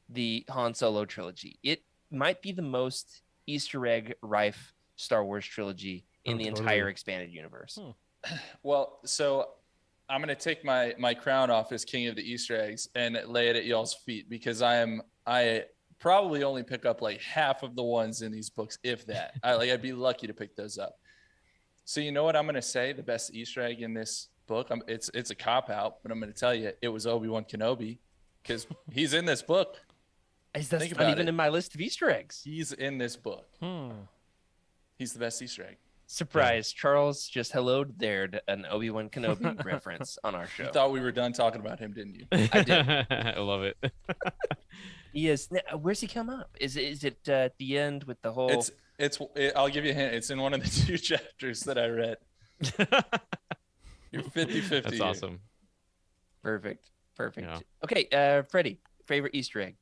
S1: the Han Solo trilogy? It might be the most Easter egg rife Star Wars trilogy in the
S3: totally.
S1: entire expanded universe.
S4: Well, so I'm gonna take my crown off as king of the Easter eggs and lay it at y'all's feet, because I probably only pick up like half of the ones in these books, if that. I'd be lucky to pick those up. So you know what I'm gonna say? The best Easter egg in this book, it's a cop out, but I'm gonna tell you it was Obi-Wan Kenobi, because he's in this book.
S1: That's
S4: Think
S1: not
S4: about
S1: even
S4: it.
S1: in my list of Easter eggs.
S4: He's in this book. He's the best Easter egg.
S1: Surprise! Charles just helloed there an Obi-Wan Kenobi reference on our show.
S4: You thought we were done talking about him, didn't you?
S1: I did.
S3: I love it.
S1: He is. Where's he come up? Is it at the end with the whole?
S4: I'll give you a hint. It's in one of the 2 chapters that I read. You're 50-50.
S3: That's awesome.
S1: Perfect.
S3: Yeah.
S1: Okay, Freddie, favorite Easter egg.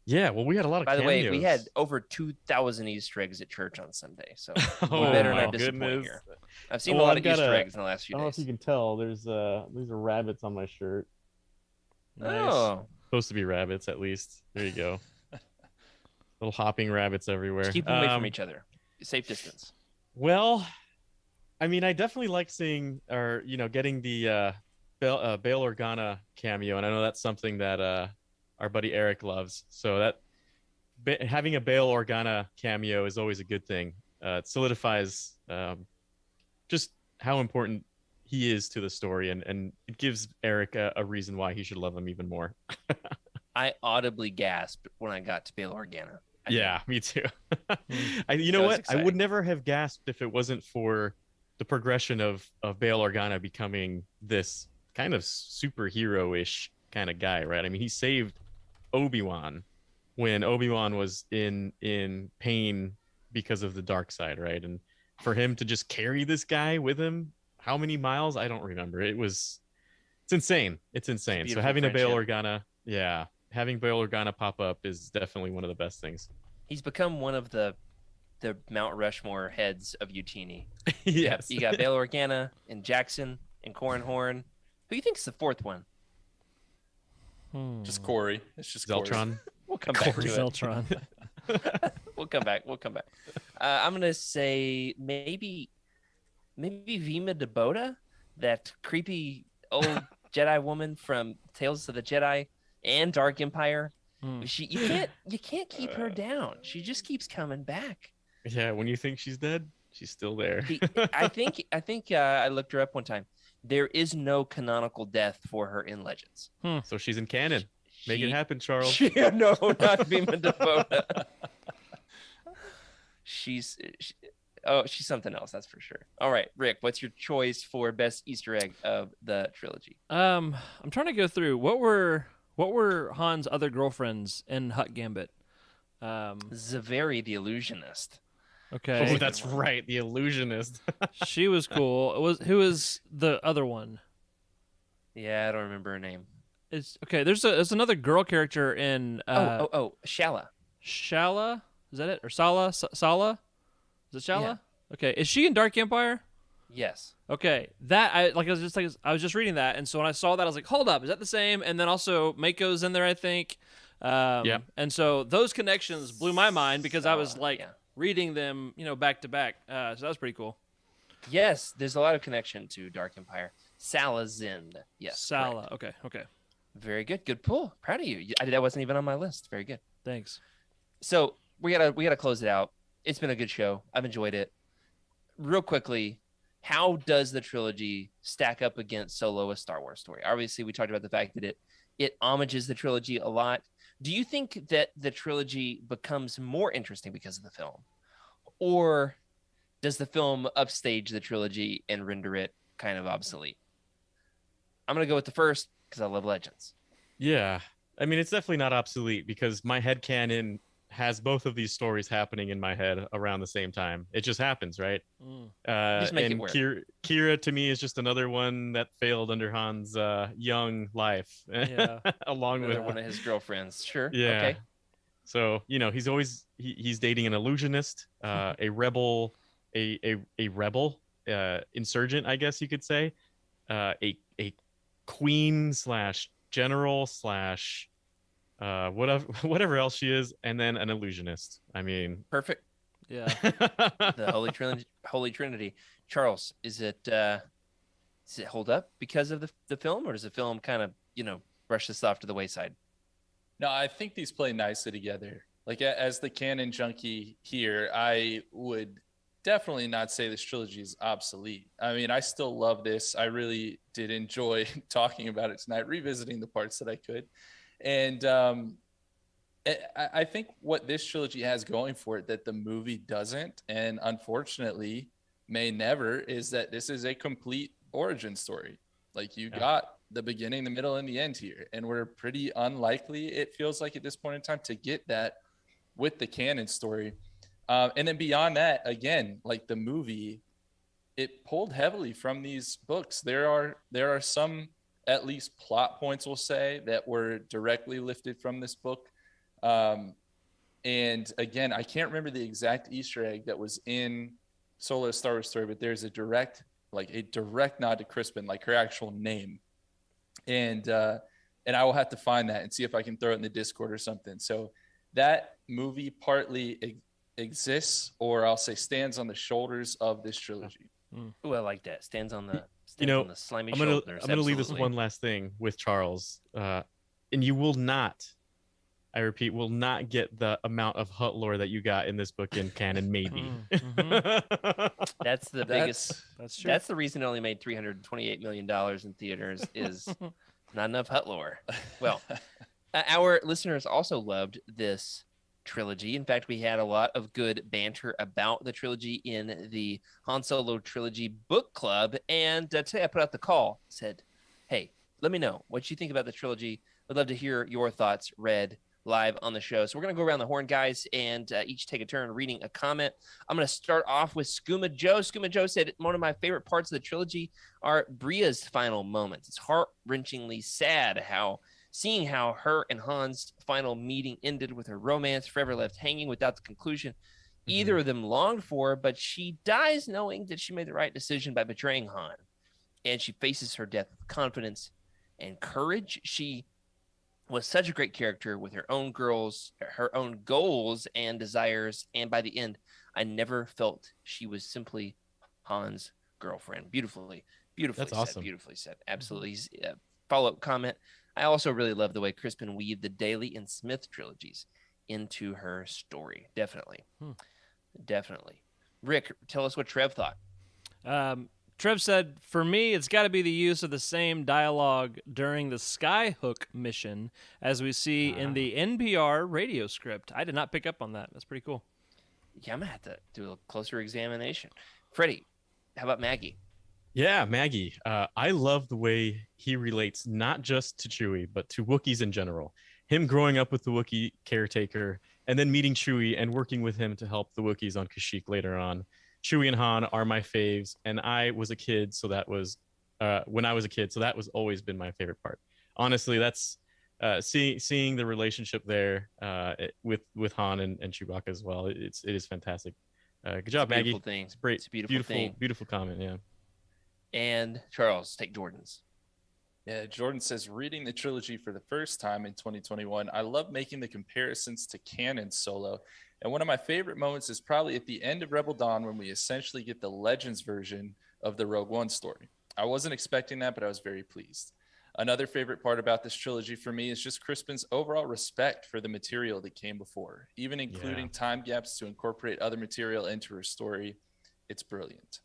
S3: Yeah, well, we had a lot of
S1: By the
S3: cameos.
S1: way, we had over 2,000 Easter eggs at church on Sunday, so we
S3: Oh,
S1: better
S3: my
S1: not disappoint
S3: goodness.
S1: here. I've seen
S5: Well,
S1: a lot
S5: I've
S1: of
S5: got
S1: Easter
S5: a-
S1: eggs in the last
S5: I
S1: few
S5: don't know if
S1: days.
S5: you can tell. These are rabbits on my shirt.
S1: Oh,
S3: Supposed to be rabbits, at least. There you go. Little hopping rabbits everywhere.
S1: just keep them away from each other. Safe distance.
S3: Well, I mean, I definitely like seeing, or getting the Bail Organa cameo, and I know that's something that our buddy Eric loves. So having a Bail Organa cameo is always a good thing. It solidifies just how important he is to the story, and it gives Eric a reason why he should love him even more.
S1: I audibly gasped when I got to Bail Organa.
S3: Yeah, me too. You
S1: That
S3: know
S1: was
S3: what? I
S1: exciting.
S3: would never have gasped if it wasn't for the progression of Bail Organa becoming this kind of superhero-ish kind of guy, right? I mean, he saved Obi-Wan when Obi-Wan was in pain because of the dark side, right? And for him to just carry this guy with him, how many miles? I don't remember. It's insane. It's insane. So
S1: Beautiful
S3: having a Bail
S1: friendship.
S3: Organa, yeah, having Bail Organa pop up is definitely one of the best things.
S1: He's become one of the Mount Rushmore heads of Utini.
S3: Yes.
S1: You got Bail Organa and Jackson and Corran. Who do you think's the fourth one?
S4: Just Corey. It's just Corey.
S3: Zeltron.
S1: We'll come back to it.
S2: Zeltron.
S1: We'll come back. I'm gonna say maybe Vima Debota, that creepy old Jedi woman from Tales of the Jedi and Dark Empire. You can't keep her down. She just keeps coming back.
S3: Yeah, when you think she's dead, she's still there.
S1: I think I looked her up one time. There is no canonical death for her in Legends.
S3: So she's in canon. Make it
S1: She-
S3: happen, Charles.
S1: No, not Vima Debota. She's something else, that's for sure. All right, Rick, what's your choice for best Easter egg of the trilogy?
S2: I'm trying to go through what were Han's other girlfriends in Hutt Gambit.
S1: Zaveri the Illusionist.
S2: Okay,
S3: Oh, that's right, the illusionist.
S2: she was cool. Who was the other one?
S1: Yeah, I don't remember her name.
S2: It's okay. There's another girl character in
S1: Shala.
S2: Shala. Is that it? Or Sala? Sala? Is it Shala?
S1: Yeah.
S2: Okay. Is she in Dark Empire?
S1: Yes.
S2: Okay. I was just reading that, and so when I saw that, I was like, hold up, is that the same? And then also Mako's in there, I think.
S3: Yep.
S2: And so those connections blew my mind because I was
S1: Sala,
S2: like
S1: yeah.
S2: reading them, back to back. So that was pretty cool.
S1: Yes, there's a lot of connection to Dark Empire. Salazind. Yes.
S2: Sala.
S1: correct.
S2: Okay.
S1: Very good. Good pull. Proud of you. That wasn't even on my list. Very good.
S2: Thanks.
S1: So we gotta close it out. It's been a good show. I've enjoyed it. Real quickly, how does the trilogy stack up against Solo: A Star Wars Story? Obviously, we talked about the fact that it homages the trilogy a lot. Do you think that the trilogy becomes more interesting because of the film, or does the film upstage the trilogy and render it kind of obsolete? I'm gonna go with the first because I love Legends.
S3: Yeah. I mean, it's definitely not obsolete because my headcanon has both of these stories happening in my head around the same time. It just happens, right?
S1: Just make it
S3: and
S1: work.
S3: Kira to me is just another one that failed under Han's young life,
S2: Yeah.
S3: along with
S1: Another one of his girlfriends. Sure.
S3: Yeah.
S1: Okay.
S3: So he's always he's dating an illusionist, a rebel, a rebel, insurgent, I guess you could say, a queen slash general slash whatever else she is, and then an illusionist. I mean,
S1: Perfect.
S2: Yeah.
S1: The Holy Trinity. Charles, is it does it hold up because of the film, or does the film kind of brush this off to the wayside?
S4: No, I think these play nicely together. Like, as the canon junkie here, I would definitely not say this trilogy is obsolete. I mean, I still love this. I really did enjoy talking about it tonight, revisiting the parts that I could. And I think what this trilogy has going for it that the movie doesn't, and unfortunately may never, is that this is a complete origin story. Like, you got the beginning, the middle, and the end here. And we're pretty unlikely, it feels like at this point in time, to get that with the canon story. And then beyond that, again, like the movie, it pulled heavily from these books. There are some, at least plot points, we'll say, that were directly lifted from this book. And again, I can't remember the exact Easter egg that was in Solo's Star Wars story, but there's a direct nod to Crispin, like her actual name. And I will have to find that and see if I can throw it in the Discord or something. So that movie partly exists, or I'll say stands on the shoulders of this trilogy.
S1: Ooh, I like that. Stands on the slimy
S3: I'm
S1: shoulders.
S3: gonna leave this
S1: Absolutely.
S3: one last thing with Charles, and you will not, I repeat, will not get the amount of Hutt lore that you got in this book in canon, maybe.
S1: That's the biggest.
S2: That's true.
S1: That's the reason it only made $328 million in theaters, is not enough Hutt lore. Well, our listeners also loved this trilogy. In fact, we had a lot of good banter about the trilogy in the Han Solo Trilogy book club. And today I put out the call, said, hey, let me know what you think about the trilogy. I'd love to hear your thoughts read live on the show. So we're going to go around the horn, guys, and each take a turn reading a comment. I'm going to start off with Skooma Joe. Skooma Joe said, one of my favorite parts of the trilogy are Bria's final moments. It's heart-wrenchingly sad seeing how her and Han's final meeting ended, with her romance forever left hanging without the conclusion either of them longed for, but she dies knowing that she made the right decision by betraying Han. And she faces her death with confidence and courage. She was such a great character with her own goals and desires. And by the end, I never felt she was simply Han's girlfriend. Beautifully
S3: That's
S1: said.
S3: awesome.
S1: Beautifully said. Absolutely. Follow-up comment. I also really love the way Crispin weaved the Daly and Smith trilogies into her story. Definitely. Definitely. Rick, tell us what Trev thought.
S2: Trev said, for me, it's got to be the use of the same dialogue during the Skyhook mission as we see in the NPR radio script. I did not pick up on that. That's pretty cool.
S1: Yeah, I'm going to have to do a closer examination. Freddie, how about Maggie?
S3: Yeah, Maggie. I love the way he relates not just to Chewie, but to Wookiees in general. Him growing up with the Wookiee caretaker and then meeting Chewie and working with him to help the Wookiees on Kashyyyk later on. Chewie and Han are my faves, and I was a kid, so that was when I was a kid, so that was always been my favorite part. Honestly, that's seeing the relationship there with Han and Chewbacca as well. It is fantastic. Good job, Maggie.
S1: Thing.
S3: It's great.
S1: It's a beautiful thing.
S3: Beautiful comment. Yeah.
S1: And Charles, take Jordan's.
S4: Yeah, Jordan says, reading the trilogy for the first time in 2021, I love making the comparisons to canon Solo. And one of my favorite moments is probably at the end of Rebel Dawn, when we essentially get the Legends version of the Rogue One story. I wasn't expecting that, but I was very pleased. Another favorite part about this trilogy for me is just Crispin's overall respect for the material that came before, even including time gaps to incorporate other material into her story. It's brilliant.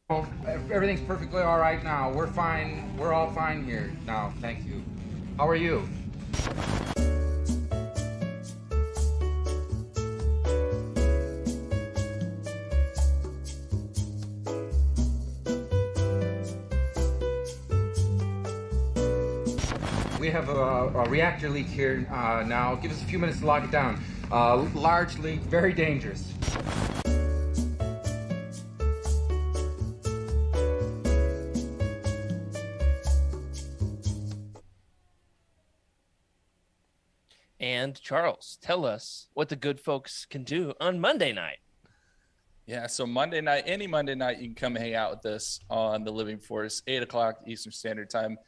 S6: Well, everything's perfectly all right now. We're fine. We're all fine here now. Thank you. How are you? We have a reactor leak here now. Give us a few minutes to lock it down. Large leak, very dangerous.
S1: And Charles, tell us what the good folks can do on Monday night.
S4: Yeah, so Monday night, any Monday night, you can come hang out with us on the Living Force, 8 o'clock Eastern Standard Time.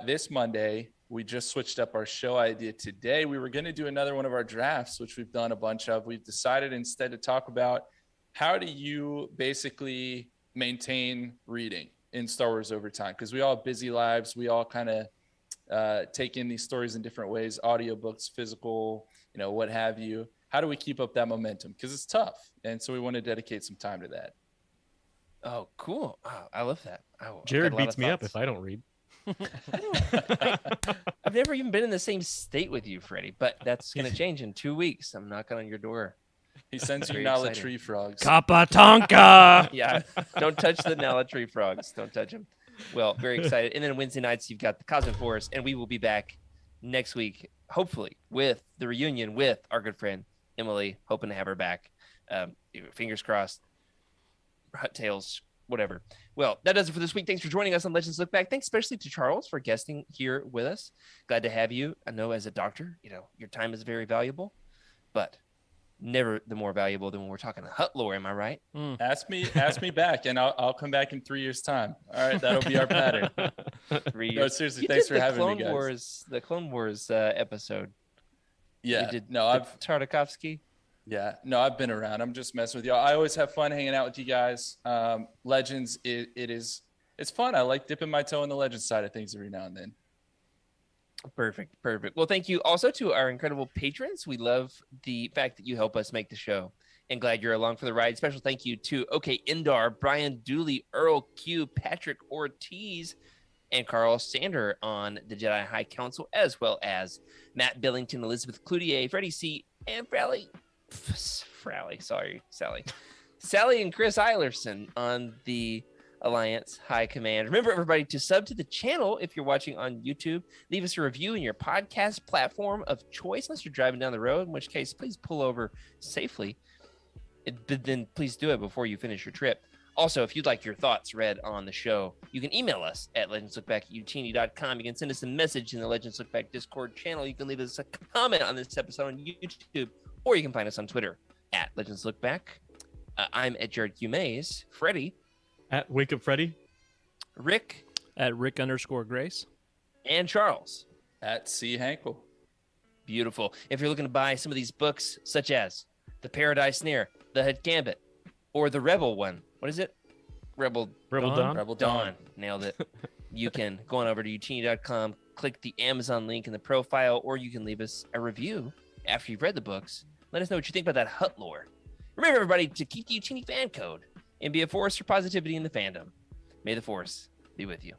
S4: This Monday, we just switched up our show idea today. We were going to do another one of our drafts, which we've done a bunch of. We've decided instead to talk about how do you basically maintain reading in Star Wars over time? Because we all have busy lives. We all kind of take in these stories in different ways, audiobooks, physical, what have you. How do we keep up that momentum? Because it's tough. And so we want to dedicate some time to that.
S1: Oh, cool. Oh, I love that.
S3: Jared beats me up if I don't read.
S1: I've never even been in the same state with you, Freddie, but that's going to change in 2 weeks. I'm knocking on your door.
S4: He sends you
S1: Very
S4: Nala
S1: exciting.
S4: tree frogs.
S2: Kappa Tonka.
S1: Yeah, don't touch the Nala tree frogs. Don't touch them. Well, very excited. And then Wednesday nights, you've got the Cosmic Force, and we will be back next week, hopefully, with the reunion with our good friend Emily, hoping to have her back. Fingers crossed. Hutt Tales, whatever. Well, that does it for this week. Thanks for joining us on Legends Look Back. Thanks especially to Charles for guesting here with us. Glad to have you. I know as a doctor, your time is very valuable, but never the more valuable than when we're talking Hutt lore. Am I right?
S4: Ask me back, and I'll come back in 3 years' time. All right, that'll be our pattern.
S1: 3 years.
S4: No, seriously,
S1: You
S4: thanks
S1: did
S4: for having me,
S1: Clone
S4: guys.
S1: The Clone Wars episode.
S4: Yeah,
S1: You did
S4: no, I've
S1: Tartakovsky.
S4: Yeah, no, I've been around. I'm just messing with y'all. I always have fun hanging out with you guys. Legends, it's fun. I like dipping my toe in the Legends side of things every now and then.
S1: Perfect. Well, thank you also to our incredible patrons. We love the fact that you help us make the show, and glad you're along for the ride. Special thank you to OK Indar, Brian Dooley, Earl Q, Patrick Ortiz, and Carl Sander on the Jedi High Council, as well as Matt Billington, Elizabeth Cloutier, Freddie C, and Sally and Chris Eilerson on the Alliance High Command. Remember, everybody, to sub to the channel if you're watching on YouTube. Leave us a review in your podcast platform of choice, unless you're driving down the road, in which case, please pull over safely. But then please do it before you finish your trip. Also, if you'd like your thoughts read on the show, you can email us at legendslookback@utini.com. You can send us a message in the Legends Look Back Discord channel. You can leave us a comment on this episode on YouTube, or you can find us on Twitter at Legends Look Back. I'm at Jared Q. Mays. Freddie.
S3: At Wake Up Freddy.
S1: Rick.
S2: At Rick_Grace.
S1: And Charles.
S4: At C. Hanckel.
S1: Beautiful. If you're looking to buy some of these books, such as The Paradise Snare, The Hutt Gambit, or the Rebel one. What is it? Rebel
S3: Dawn.
S4: Rebel Dawn.
S1: Nailed it. You can go on over to utini.com, click the Amazon link in the profile, or you can leave us a review after you've read the books. Let us know what you think about that Hutt lore. Remember, everybody, to keep the Utini fan code and be a force for positivity in the fandom. May the Force be with you.